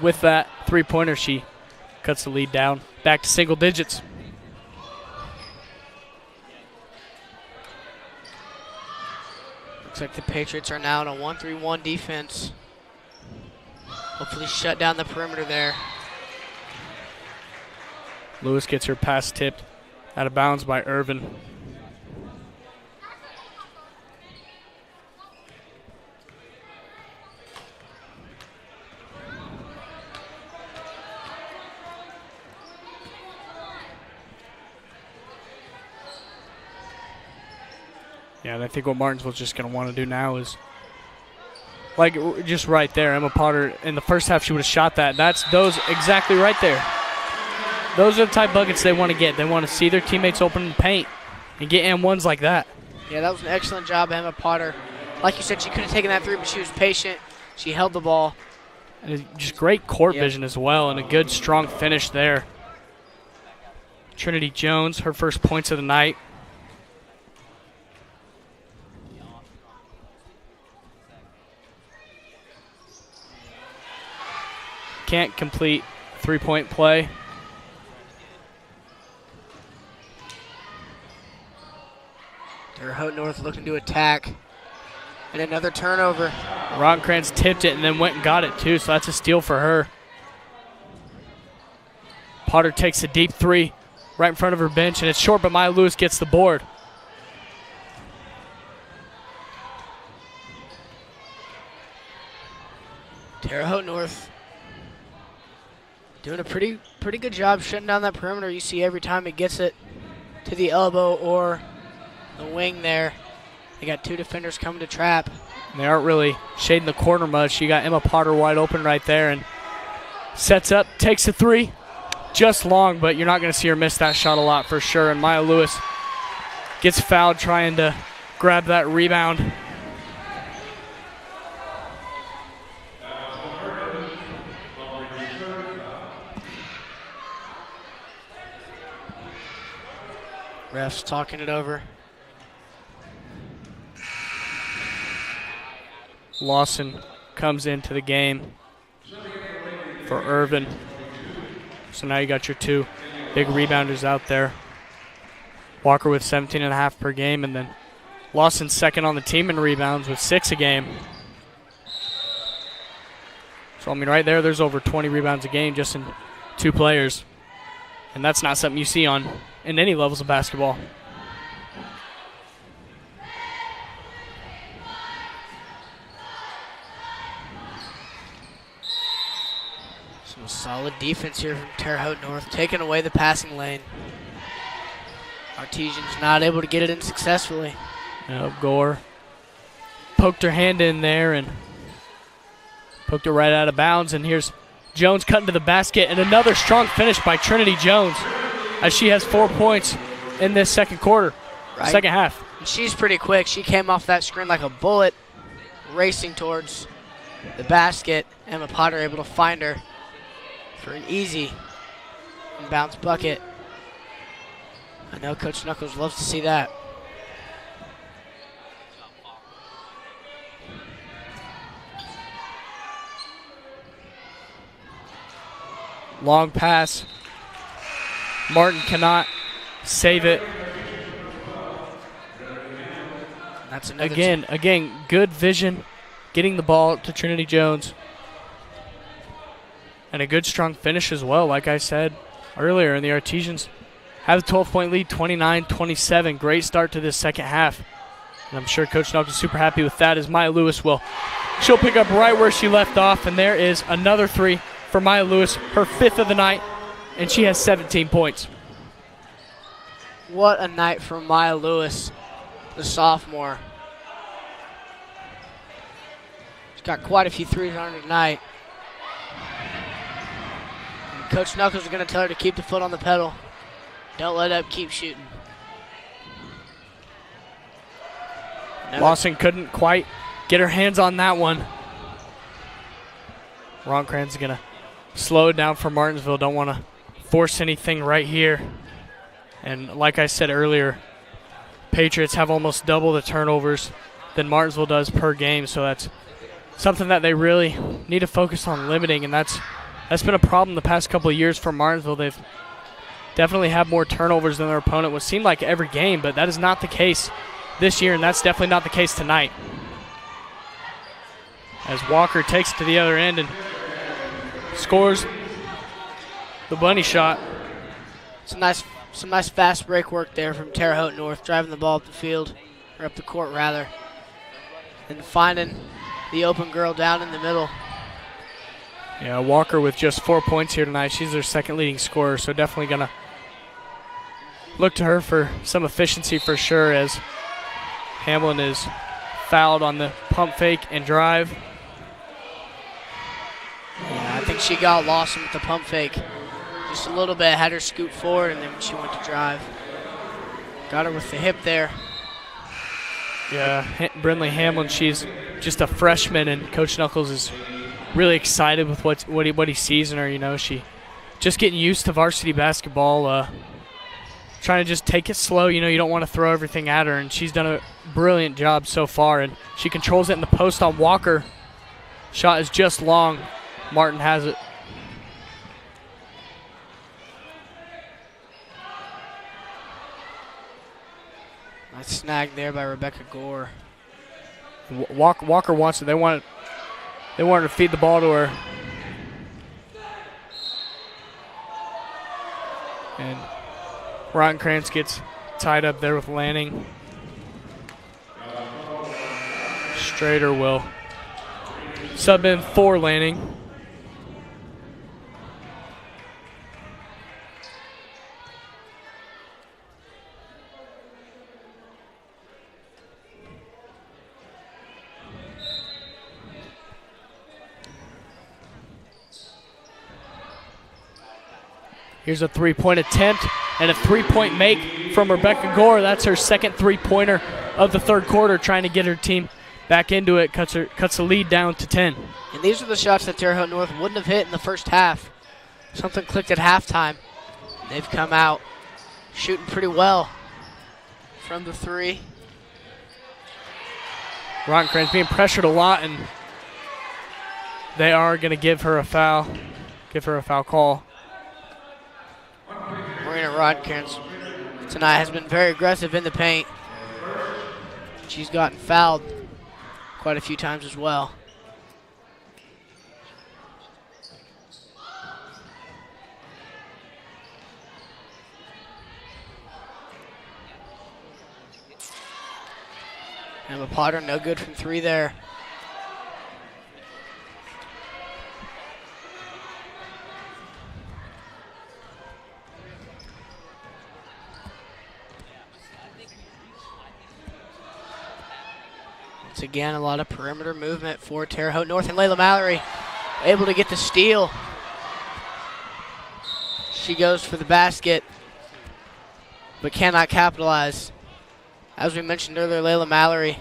With that three-pointer, she cuts the lead down back to single digits. Looks like the Patriots are now in a 1-3-1 defense. Hopefully shut down the perimeter there. Lewis gets her pass tipped out of bounds by Irvin. Yeah, and I think what Martinsville's just going to want to do now is, like, just right there, Emma Potter, in the first half she would have shot that. That's those exactly right there. Those are the type buckets they want to get. They want to see their teammates open in the paint and get M1s like that. Yeah, that was an excellent job, Emma Potter. Like you said, she could have taken that three, but she was patient. She held the ball. And just great court vision as well, and a good, strong finish there. Trinity Jones, her first points of the night. Can't complete three-point play. Terre Haute North looking to attack. And another turnover. Rockcrantz tipped it and then went and got it too, so that's a steal for her. Potter takes a deep three right in front of her bench, and it's short, but Maya Lewis gets the board. Terre Haute North doing a pretty good job shutting down that perimeter. You see every time it gets it to the elbow or the wing there, they got two defenders coming to trap. They aren't really shading the corner much. You got Emma Potter wide open right there and sets up, takes a three. Just long, but you're not going to see her miss that shot a lot for sure. And Maya Lewis gets fouled trying to grab that rebound. Refs talking it over. Lawson comes into the game for Irvin. So now you got your two big rebounders out there. Walker with 17.5 per game, and then Lawson second on the team in rebounds with 6 a game. So, I mean, right there's over 20 rebounds a game just in 2 players. And that's not something you see in any levels of basketball. Some solid defense here from Terre Haute North, taking away the passing lane. Artesian's not able to get it in successfully. Gore poked her hand in there and poked it right out of bounds. And here's Jones cutting to the basket, and another strong finish by Trinity Jones as she has 4 points in this second quarter, second half. And she's pretty quick. She came off that screen like a bullet, racing towards the basket. Emma Potter able to find her for an easy inbounds bucket. I know Coach Knuckles loves to see that. Long pass. Martin cannot save it. That's another Again, good vision, getting the ball to Trinity Jones. And a good, strong finish as well, like I said earlier. And the Artesians have a 12-point lead, 29-27. Great start to this second half. And I'm sure Coach Knuckles is super happy with that, as Maya Lewis she'll pick up right where she left off. And there is another three for Maya Lewis, her 5th of the night, and she has 17 points. What a night for Maya Lewis, the sophomore. She's got quite a few threes on her tonight. And Coach Knuckles is going to tell her to keep the foot on the pedal. Don't let up, keep shooting. Lawson couldn't quite get her hands on that one. Roncran's going to slow it down for Martinsville. Don't want to force anything right here. And like I said earlier, Patriots have almost double the turnovers than Martinsville does per game. So that's something that they really need to focus on limiting. And that's been a problem the past couple of years for Martinsville. They've definitely had more turnovers than their opponent would seem like every game, but that is not the case this year, and that's definitely not the case tonight. As Walker takes it to the other end and scores the bunny shot. Some nice fast break work there from Terre Haute North, driving the ball up the field, or up the court rather, and finding the open girl down in the middle. Yeah, Walker with just 4 points here tonight. She's their second leading scorer, so definitely going to look to her for some efficiency for sure, as Hamlin is fouled on the pump fake and drive. Yeah, I think she got lost with the pump fake just a little bit, had her scoot forward, and then she went to drive. Got her with the hip there. Yeah, Brindley Hamlin, she's just a freshman, and Coach Knuckles is really excited with what he sees in her. You know, she just getting used to varsity basketball, trying to just take it slow. You know, you don't want to throw everything at her, and she's done a brilliant job so far, and she controls it in the post on Walker. Shot is just long. Martin has it. Nice snag there by Rebecca Gore. Walker wants it. They want her to feed the ball to her. And Rodenkrantz gets tied up there with Lanning. Strader will sub in for Lanning. Here's a three-point attempt and a three-point make from Rebecca Gore. That's her second three-pointer of the third quarter, trying to get her team back into it. Cuts the lead down to 10. And these are the shots that Terre Haute North wouldn't have hit in the first half. Something clicked at halftime. They've come out shooting pretty well from the three. Rodenkrantz being pressured a lot, and they are going to give her a foul call. Marina Rodenkrantz tonight has been very aggressive in the paint. She's gotten fouled quite a few times as well. Emma Potter, no good from three there. Once again, a lot of perimeter movement for Terre Haute North, and Layla Mallory able to get the steal. She goes for the basket, but cannot capitalize. As we mentioned earlier, Layla Mallory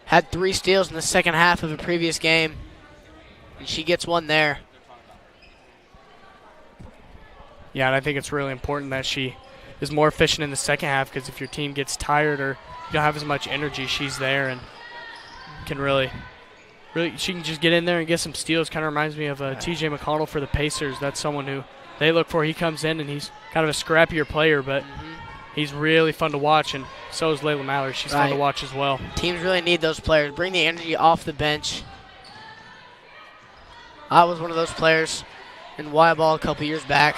had 3 steals in the second half of a previous game, and she gets one there. Yeah, and I think it's really important that she is more efficient in the second half, because if your team gets tired or you don't have as much energy, she's there and can really really, she can just get in there and get some steals. Kind of reminds me of T.J. McConnell for the Pacers. That's someone who they look for. He comes in and he's kind of a scrappier player, but he's really fun to watch, and so is Layla Mallory. She's fun to watch as well. Teams really need those players. Bring the energy off the bench. I was one of those players in Y-ball a couple years back.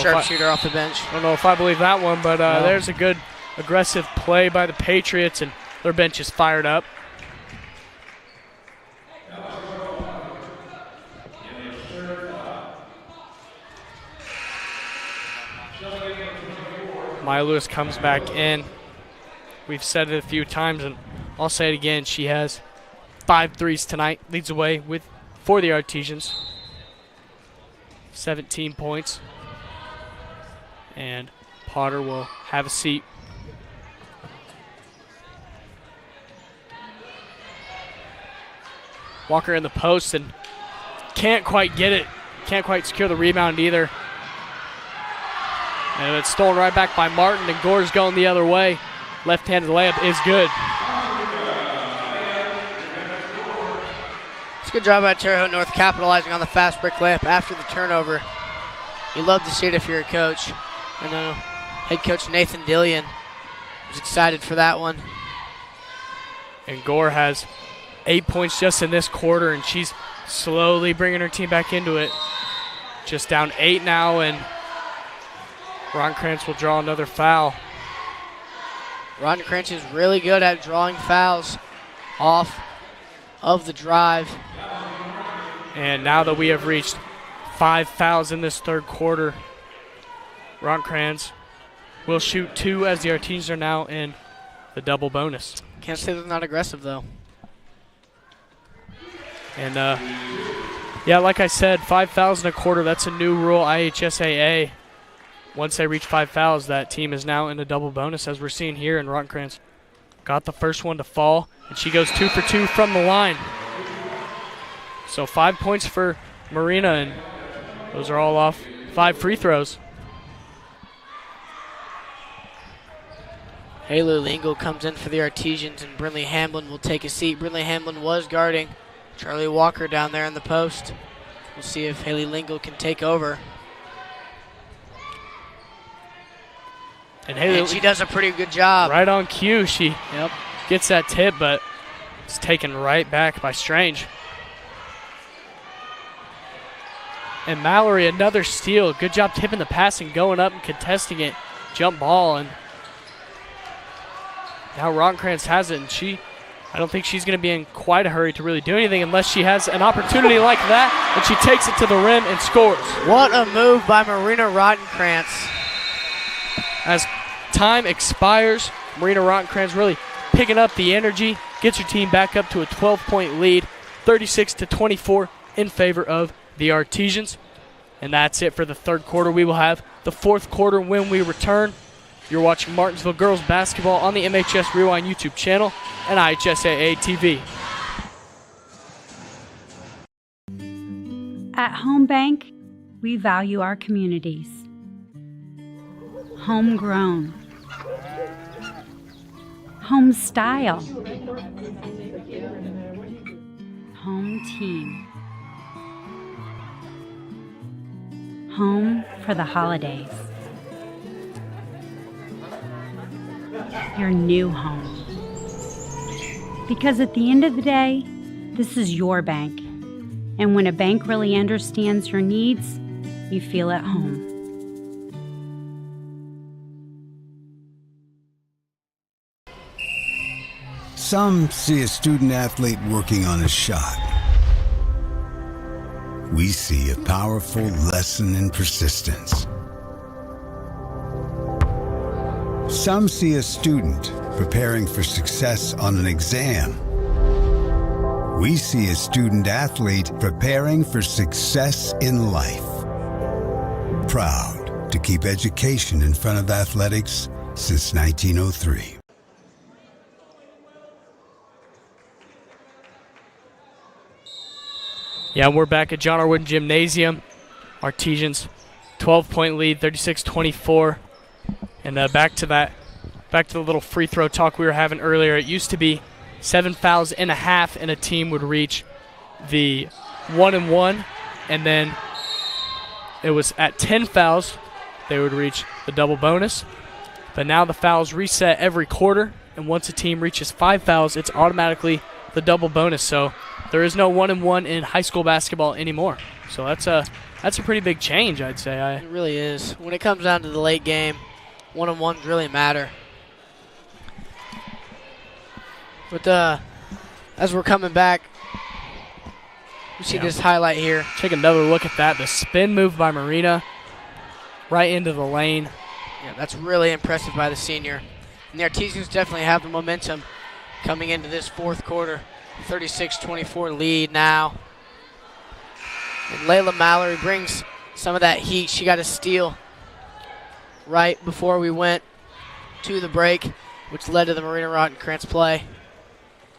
Sharpshooter off the bench. I don't know if I believe that one, but there's a good aggressive play by the Patriots, and their bench is fired up. Maya Lewis comes back in. We've said it a few times, and I'll say it again. She has 5 threes tonight. Leads the way for the Artesians. 17 points. And Potter will have a seat. Walker in the post and can't quite get it. Can't quite secure the rebound either. And it's stolen right back by Martin, and Gore's going the other way. Left-handed layup is good. It's a good job by Terre Haute North capitalizing on the fast break layup after the turnover. You love to see it if you're a coach. I know head coach Nathan Dillion was excited for that one. And Gore has 8 points just in this quarter, and she's slowly bringing her team back into it. Just down 8 now, and Ronkrantz will draw another foul. Ronkrantz is really good at drawing fouls off of the drive. And now that we have reached 5 fouls in this third quarter, Ronkrantz will shoot 2 as the Artesians are now in the double bonus. Can't say they're not aggressive, though. And, yeah, like I said, 5 fouls in a quarter, that's a new rule, IHSAA. Once they reach 5 fouls, that team is now in a double bonus, as we're seeing here. And Ronkrantz got the first one to fall, and she goes 2 for 2 from the line. So 5 points for Marina, and those are all off 5 free throws. Haley Lingle comes in for the Artesians, and Brinley Hamlin will take a seat. Brinley Hamlin was guarding Charlie Walker down there in the post. We'll see if Haley Lingle can take over. And she does a pretty good job. Right on cue, she gets that tip, but it's taken right back by Strange. And Mallory, another steal. Good job tipping the pass and going up and contesting it. Jump ball, and now Ronkrantz has it, and I don't think she's going to be in quite a hurry to really do anything unless she has an opportunity like that, and she takes it to the rim and scores. What a move by Marina Ronkrantz. As time expires, Marina Ronkrantz really picking up the energy, gets her team back up to a 12-point lead, 36-24 in favor of the Artesians. And that's it for the third quarter. We will have the fourth quarter when we return. You're watching Martinsville Girls Basketball on the MHS Rewind YouTube channel and IHSAA TV. At Home Bank, we value our communities. Homegrown, home style, home team, home for the holidays, your new home. Because at the end of the day, this is your bank. And when a bank really understands your needs, you feel at home. Some see a student athlete working on a shot. We see a powerful lesson in persistence. Some see a student preparing for success on an exam. We see a student athlete preparing for success in life. Proud to keep education in front of athletics since 1903. Yeah, we're back at John R. Wooden Gymnasium. Artesians 12-point lead, 36-24. And back to the little free throw talk we were having earlier. It used to be 7 fouls and a half, and a team would reach the 1-1, and then it was at 10 fouls they would reach the double bonus. But now the fouls reset every quarter, and once a team reaches 5 fouls, it's automatically the double bonus. So there is no 1-1 in high school basketball anymore. So that's a pretty big change, I'd say. It really is. When it comes down to the late game, 1-on-1s really matter. But as we're coming back, we see this highlight here. Take another look at that. The spin move by Marina right into the lane. Yeah, that's really impressive by the senior. And the Artesians definitely have the momentum coming into this fourth quarter. 36-24 lead now. And Layla Mallory brings some of that heat. She got a steal right before we went to the break, which led to the Marina Rottenkrantz play.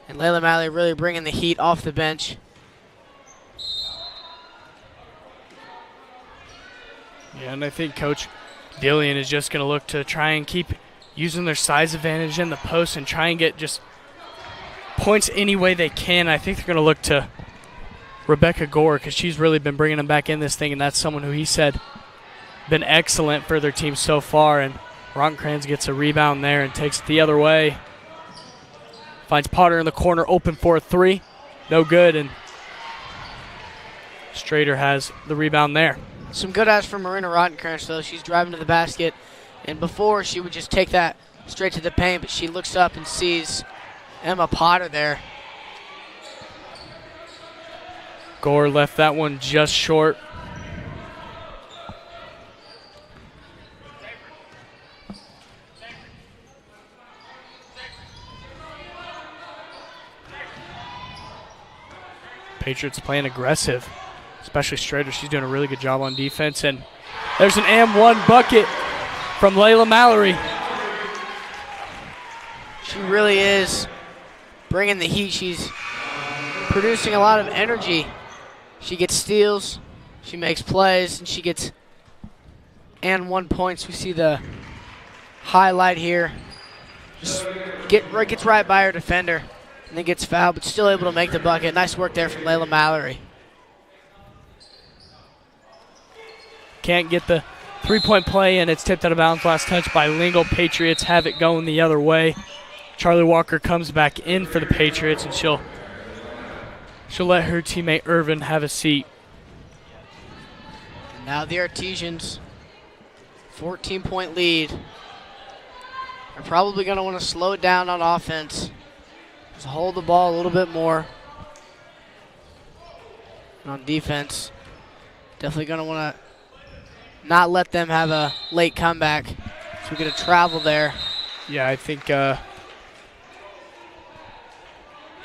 And Layla Mallory really bringing the heat off the bench. Yeah, and I think Coach Dillian is just going to look to try and keep using their size advantage in the post and try and get just points any way they can. I think they're going to look to Rebecca Gore because she's really been bringing them back in this thing, and that's someone who he said been excellent for their team so far. And Rottenkrantz gets a rebound there and takes it the other way. Finds Potter in the corner, open for a three. No good, and Strader has the rebound there. Some good eyes from Marina Rottenkrantz, though. She's driving to the basket, and before she would just take that straight to the paint, but she looks up and sees Emma Potter there. Gore left that one just short. Patriots playing aggressive, especially Strader. She's doing a really good job on defense. And there's an M1 bucket from Layla Mallory. She really is bringing the heat. She's producing a lot of energy. She gets steals, she makes plays, and she gets and 1 points. We see the highlight here. Just gets right by her defender and then gets fouled, but still able to make the bucket. Nice work there from Layla Mallory. Can't get the three-point play, and it's tipped out of bounds. Last touch by Lingle. Patriots have it going the other way. Charlie Walker comes back in for the Patriots, and she'll let her teammate Irvin have a seat. And now the Artesians, 14-point lead. They're probably going to want to slow it down on offense. Just hold the ball a little bit more. And on defense, definitely going to want to not let them have a late comeback. So we're going to travel there. Yeah, I think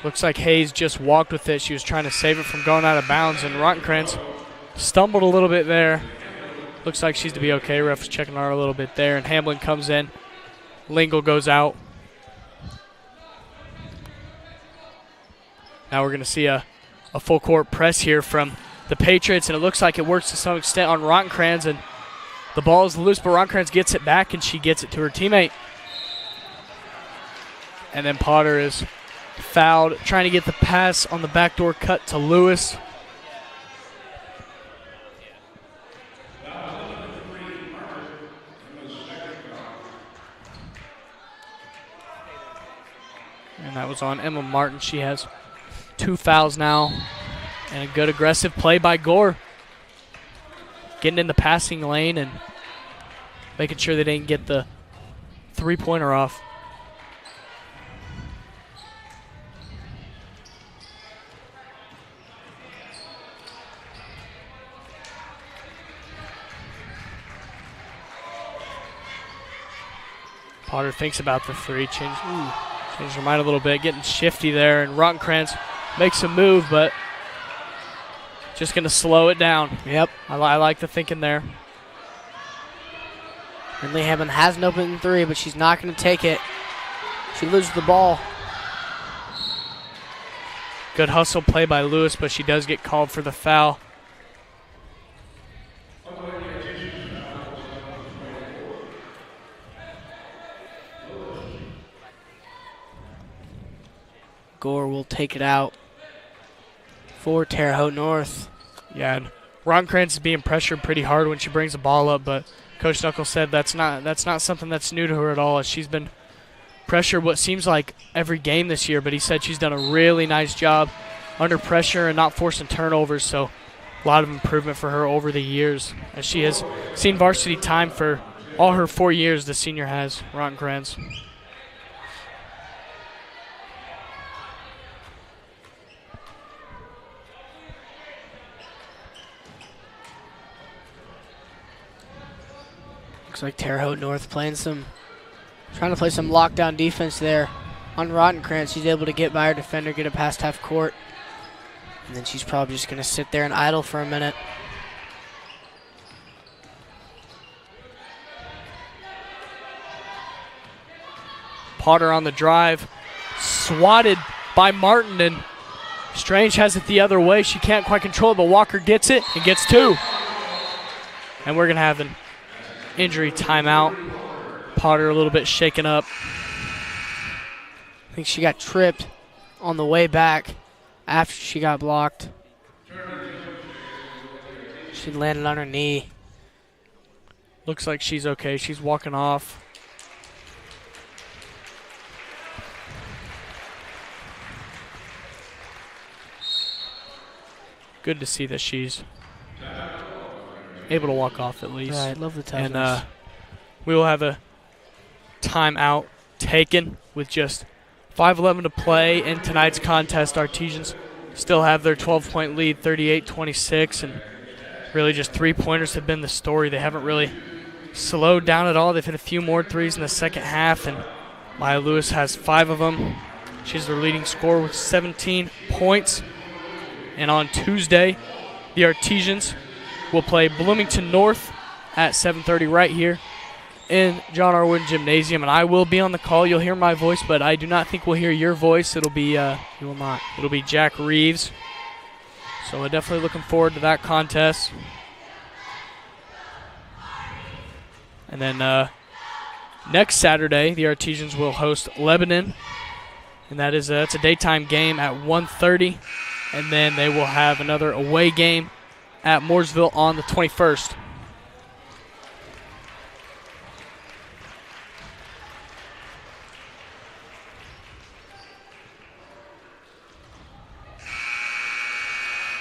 looks like Hayes just walked with it. She was trying to save it from going out of bounds, and Rottenkrantz stumbled a little bit there. Looks like she's to be okay. Ref's checking on her a little bit there, and Hamlin comes in. Lingle goes out. Now we're going to see a full court press here from the Patriots, and it looks like it works to some extent on Rottenkrantz, and the ball is loose, but Rottenkrantz gets it back, and she gets it to her teammate. And then Potter is fouled, trying to get the pass on the backdoor cut to Lewis. And that was on Emma Martin. She has 2 fouls now. And a good aggressive play by Gore. Getting in the passing lane and making sure they didn't get the three-pointer off. Potter thinks about the three, changed her mind a little bit, getting shifty there, and Rottenkrantz makes a move, but just going to slow it down. Yep. I like the thinking there. Ridley Hammond has an open three, but she's not going to take it. She loses the ball. Good hustle play by Lewis, but she does get called for the foul. Gore will take it out for Terre Haute North. Yeah, and Ronckrantz is being pressured pretty hard when she brings the ball up, but Coach Knuckles said that's not something that's new to her at all. She's been pressured what seems like every game this year, but he said she's done a really nice job under pressure and not forcing turnovers, so a lot of improvement for her over the years, as she has seen varsity time for all her 4 years. The senior has, Ronckrantz. Looks like Terre Haute North trying to play some lockdown defense there on Ronckrantz. She's able to get by her defender, get it past half court, and then she's probably just going to sit there and idle for a minute. Potter on the drive, swatted by Martin, and Strange has it the other way. She can't quite control it, but Walker gets it and gets two. And we're going to have an injury timeout. Potter a little bit shaken up. I think she got tripped on the way back after she got blocked. She landed on her knee. Looks like she's okay. She's walking off. Good to see that she's able to walk off at least. Right, love the toughness. And we will have a timeout taken with just 5:11 to play in tonight's contest. Artesians still have their 12-point lead, 38-26, and really just three-pointers have been the story. They haven't really slowed down at all. They've hit a few more threes in the second half, and Maya Lewis has 5 of them. She's their leading scorer with 17 points. And on Tuesday, the Artesians will play Bloomington North at 7:30 right here in John R. Wooden Gymnasium. And I will be on the call. You'll hear my voice, but I do not think we'll hear your voice. It'll be you will not. It'll be Jack Reeves. So we're definitely looking forward to that contest. And then next Saturday, the Artesians will host Lebanon, and that's a daytime game at 1:30. And then they will have another away game at Mooresville on the 21st.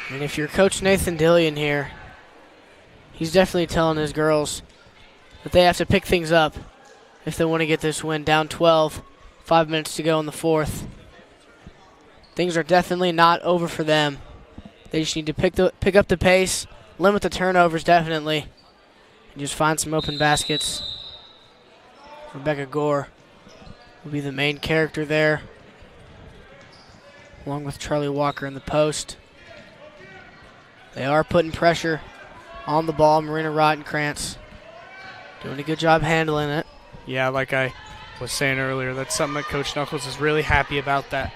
And if you're Coach Nathan Dillion here, he's definitely telling his girls that they have to pick things up if they want to get this win. Down 12, 5 minutes to go in the fourth. Things are definitely not over for them. They just need to pick up the pace, limit the turnovers definitely, and just find some open baskets. Rebecca Gore will be the main character there, along with Charlie Walker in the post. They are putting pressure on the ball. Marina Ronckrantz doing a good job handling it. Yeah, like I was saying earlier, that's something that Coach Knuckles is really happy about, that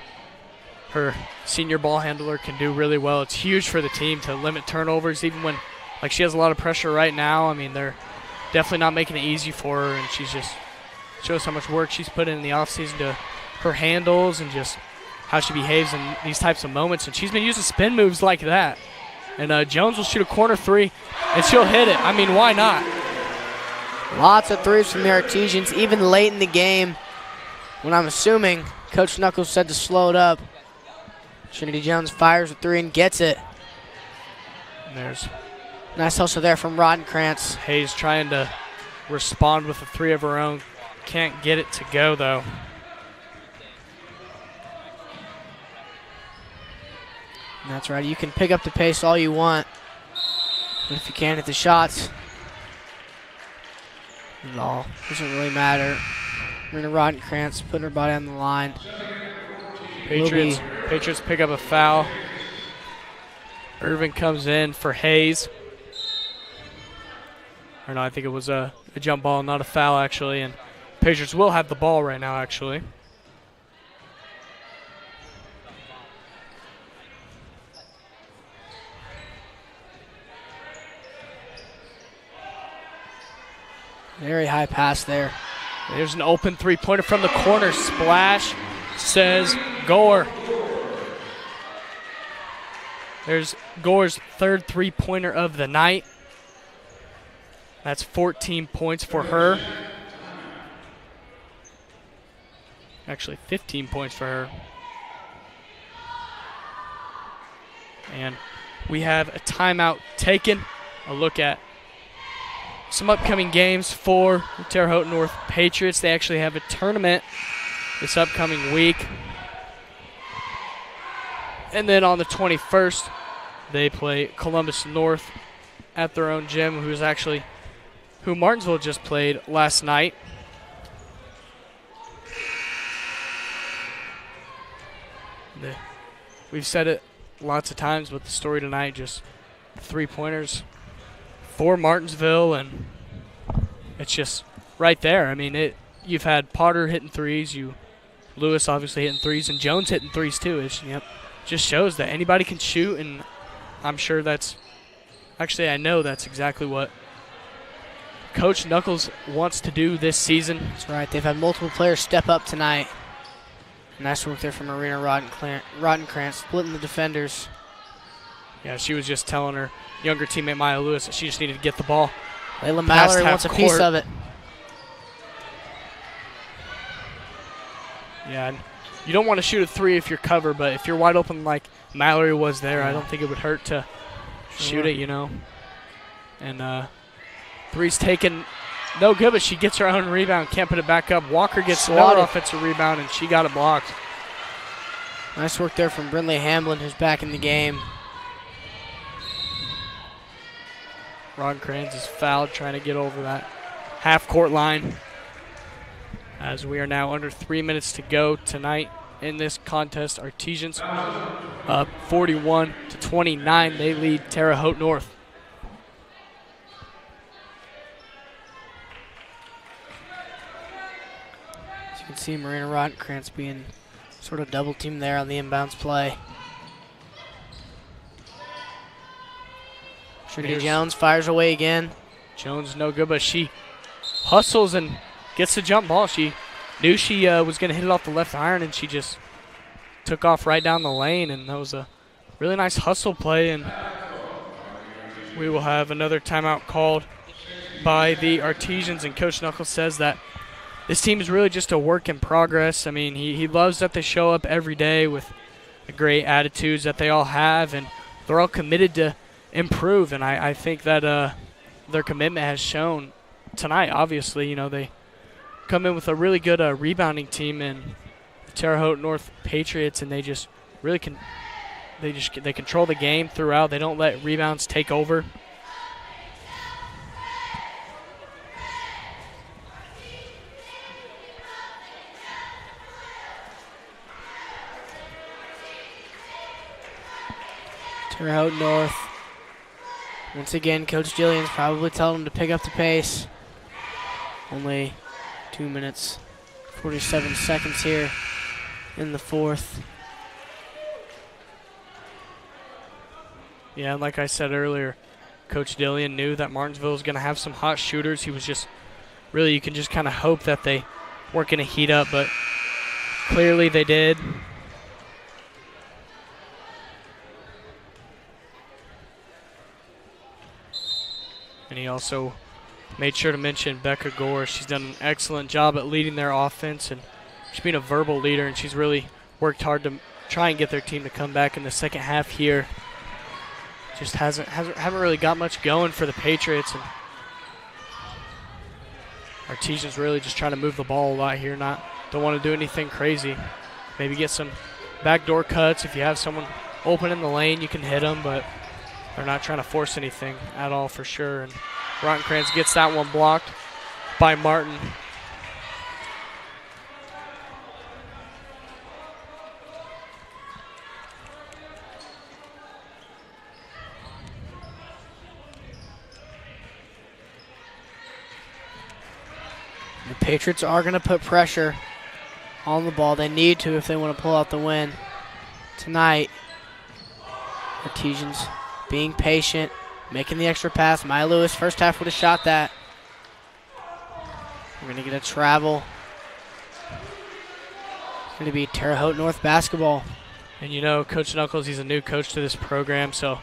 her senior ball handler can do really well. It's huge for the team to limit turnovers, even when she has a lot of pressure right now. I mean, they're definitely not making it easy for her, and she's just shows how much work she's put in the offseason to her handles and just how she behaves in these types of moments. And she's been using spin moves like that. And Jones will shoot a corner three, and she'll hit it. I mean, why not? Lots of threes from the Artesians, even late in the game, when I'm assuming Coach Knuckles said to slow it up. Trinity Jones fires a three and gets it. And there's nice hustle there from Ronckrantz. Hayes trying to respond with a three of her own. Can't get it to go, though. And that's right. You can pick up the pace all you want, but if you can't hit the shots, it all doesn't really matter. Marina Ronckrantz putting her body on the line. Patriots pick up a foul. Irvin comes in for Hayes. Or no, I think it was a jump ball, not a foul, actually. And Patriots will have the ball right now, actually. Very high pass there. There's an open three-pointer from the corner. Splash, says Gore. There's Gore's third three-pointer of the night. That's 14 points for her. Actually, 15 points for her. And we have a timeout taken. A look at some upcoming games for the Terre Haute North Patriots. They actually have a tournament this upcoming week. And then on the 21st, they play Columbus North at their own gym, who Martinsville just played last night. We've said it lots of times, but the story tonight, just three-pointers for Martinsville, and it's just right there. I mean, you've had Potter hitting threes, Lewis obviously hitting threes, and Jones hitting threes too. It just shows that anybody can shoot, and I'm sure I know that's exactly what Coach Knuckles wants to do this season. That's right. They've had multiple players step up tonight. Nice work there from Marina Rottenkrantz, splitting the defenders. Yeah, she was just telling her younger teammate Maya Lewis that she just needed to get the ball. Layla Mallory wants a piece of it. Yeah, and you don't want to shoot a three if you're covered, but if you're wide open like Mallory was there, I don't think it would hurt to shoot it, And three's taken, no good, but she gets her own rebound, can't put it back up. Walker gets another offensive rebound, and she got it blocked. Nice work there from Brindley Hamlin, who's back in the game. Rottenkrantz is fouled, trying to get over that half-court line. As we are now under 3 minutes to go tonight in this contest. Artesians up 41-29. They lead Terre Haute North. As you can see, Marina Rottenkrantz being sort of double teamed there on the inbounds play. Trinity Jones fires away again. Jones no good, but she hustles and gets the jump ball. She knew she was going to hit it off the left iron, and she just took off right down the lane, and that was a really nice hustle play. And we will have another timeout called by the Artesians, and Coach Knuckles says that this team is really just a work in progress. I mean, he loves that they show up every day with the great attitudes that they all have, and they're all committed to improve, and I think that their commitment has shown tonight. Obviously, they come in with a really good rebounding team in the Terre Haute North Patriots, and they just really they control the game throughout. They don't let rebounds take over. Terre Haute North. Once again, Coach Jillian's probably telling them to pick up the pace. Only 2 minutes, 47 seconds here in the fourth. Yeah, like I said earlier, Coach Dillian knew that Martinsville was going to have some hot shooters. He was just, really, you can just kind of hope that they weren't going to heat up, but clearly they did. And he also made sure to mention Becca Gore. She's done an excellent job at leading their offense, and she's been a verbal leader, and she's really worked hard to try and get their team to come back in the second half here. Just haven't really got much going for the Patriots, and Artesian's really just trying to move the ball a lot here. Don't want to do anything crazy. Maybe get some backdoor cuts. If you have someone open in the lane, you can hit them, but they're not trying to force anything at all for sure. And Rottenkrantz gets that one blocked by Martin. The Patriots are going to put pressure on the ball. They need to if they want to pull out the win tonight. Artesians being patient, making the extra pass. Maya Lewis, first half, would have shot that. We're going to get a travel. It's going to be Terre Haute North basketball. And, Coach Knuckles, he's a new coach to this program, so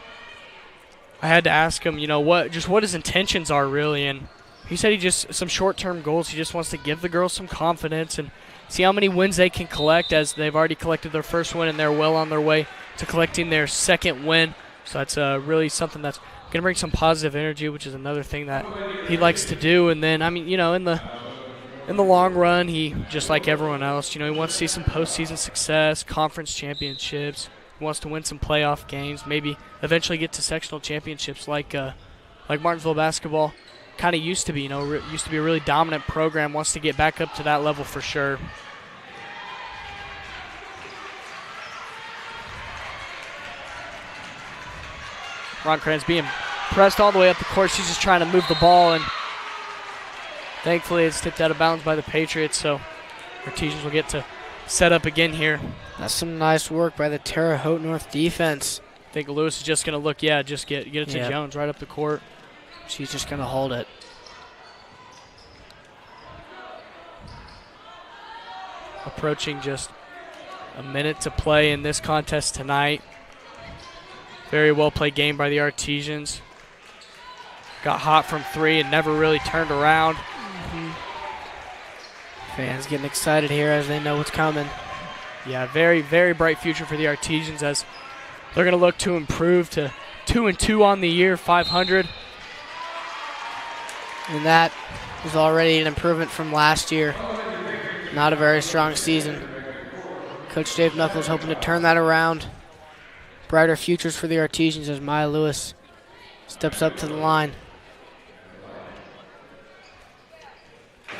I had to ask him, what his intentions are really. And he said some short-term goals. He just wants to give the girls some confidence and see how many wins they can collect, as they've already collected their first win and they're well on their way to collecting their second win. So that's really something that's going to bring some positive energy, which is another thing that he likes to do. And then, in the long run, he, just like everyone else, he wants to see some postseason success, conference championships. He wants to win some playoff games, maybe eventually get to sectional championships like Martinsville basketball kind of used to be. Used to be a really dominant program, wants to get back up to that level for sure. Roncrans being pressed all the way up the court. She's just trying to move the ball, and thankfully it's tipped out of bounds by the Patriots, so Artesians will get to set up again here. That's some nice work by the Terre Haute North defense. I think Lewis is just going to look, just get it to Jones right up the court. She's just going to hold it. Approaching just a minute to play in this contest tonight. Very well played game by the Artesians. Got hot from three and never really turned around. Fans getting excited here as they know what's coming. Yeah, very, very bright future for the Artesians, as they're going to look to improve to 2-2 on the year, 500. And that is already an improvement from last year. Not a very strong season. Coach Dave Knuckles hoping to turn that around. Brighter futures for the Artesians as Maya Lewis steps up to the line.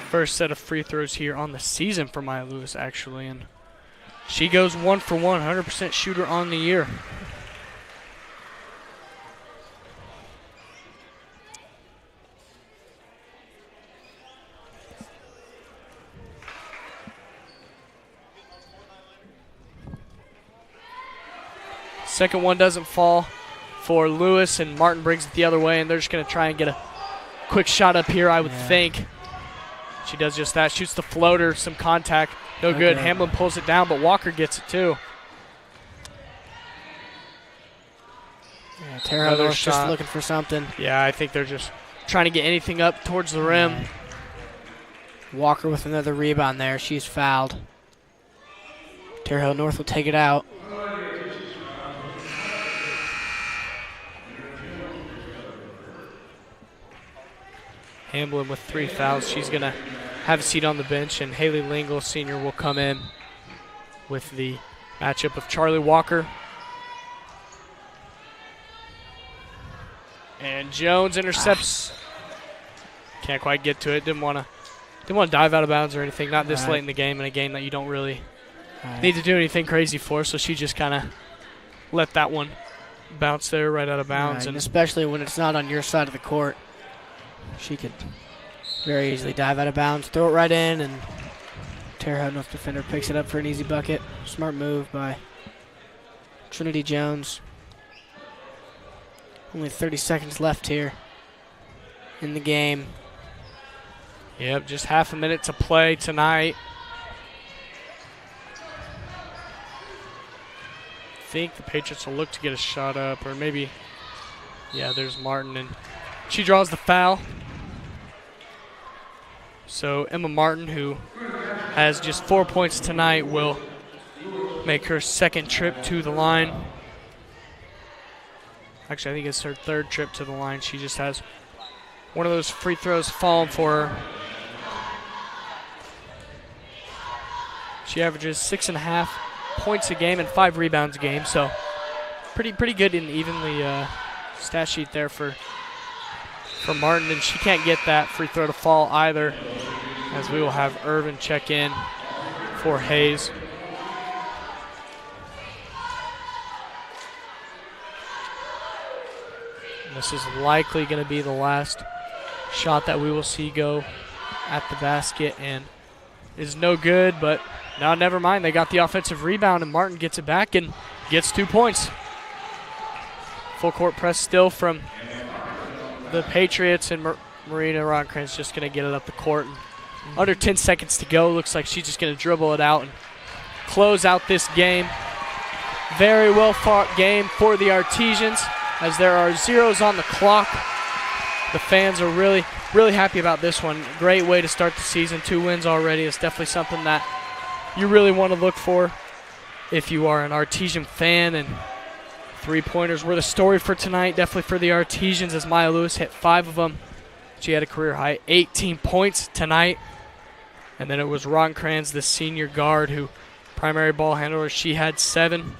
First set of free throws here on the season for Maya Lewis, actually, and she goes 1 for 1, 100% shooter on the year. Second one doesn't fall for Lewis, and Martin brings it the other way, and they're just going to try and get a quick shot up here, I would think. She does just that. Shoots the floater, some contact. No good. Hamlin pulls it down, but Walker gets it too. Yeah, Terre Haute just looking for something. Yeah, I think they're just trying to get anything up towards the rim. Walker with another rebound there. She's fouled. Terre Haute North will take it out. Hamblin with 3 fouls. She's going to have a seat on the bench, and Haley Lingle, senior, will come in with the matchup of Charlie Walker. And Jones intercepts. Can't quite get to it. Didn't want to dive out of bounds or anything. Not this late in the game, in a game that you don't really need to do anything crazy for. So she just kind of let that one bounce there right out of bounds. And especially when it's not on your side of the court. She could very easily dive out of bounds, throw it right in, and Terre Haute North defender picks it up for an easy bucket. Smart move by Trinity Jones. Only 30 seconds left here in the game. Yep, just half a minute to play tonight. I think the Patriots will look to get a shot up, or maybe, there's Martin, and she draws the foul. So Emma Martin, who has just 4 points tonight, will make her second trip to the line. Actually, I think it's her third trip to the line. She just has one of those free throws falling for her. She averages 6.5 points a game and 5 rebounds a game, so pretty good and evenly stat sheet there for Martin, and she can't get that free throw to fall either, as we will have Irvin check in for Hayes. And this is likely going to be the last shot that we will see go at the basket, and is no good, but now never mind. They got the offensive rebound, and Martin gets it back and gets 2 points. Full court press still from the Patriots, and Marina Roncrans just going to get it up the court. And under 10 seconds to go. Looks like she's just going to dribble it out and close out this game. Very well fought game for the Artesians as there are zeros on the clock. The fans are really, really happy about this one. Great way to start the season. 2 wins already. It's definitely something that you really want to look for if you are an Artesian fan. And 3-pointers were the story for tonight, definitely for the Artesians, as Maya Lewis hit 5 of them. She had a career high 18 points tonight. And then it was Ronkranz, the senior guard, who primary ball handler. She had 7.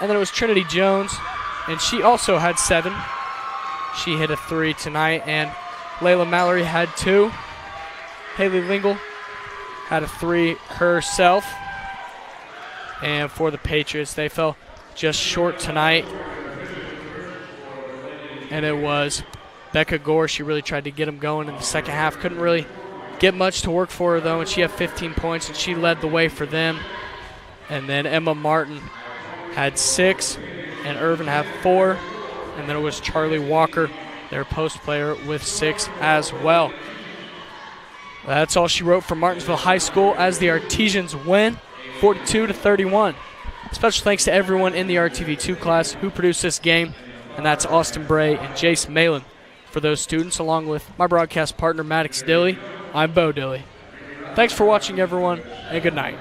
And then it was Trinity Jones, and she also had 7. She hit a 3 tonight, and Layla Mallory had 2. Haley Lingle had a 3 herself. And for the Patriots, they fell just short tonight. And it was Becca Gore. She really tried to get them going in the second half. Couldn't really get much to work for her, though, and she had 15 points, and she led the way for them. And then Emma Martin had 6, and Irvin had 4. And then it was Charlie Walker, their post player, with 6 as well. That's all she wrote for Martinsville High School as the Artesians win 42-31. Special thanks to everyone in the RTV2 class who produced this game, and that's Austin Bray and Jace Malin. For those students, along with my broadcast partner Maddox Dilly, I'm Bo Dilly. Thanks for watching, everyone, and good night.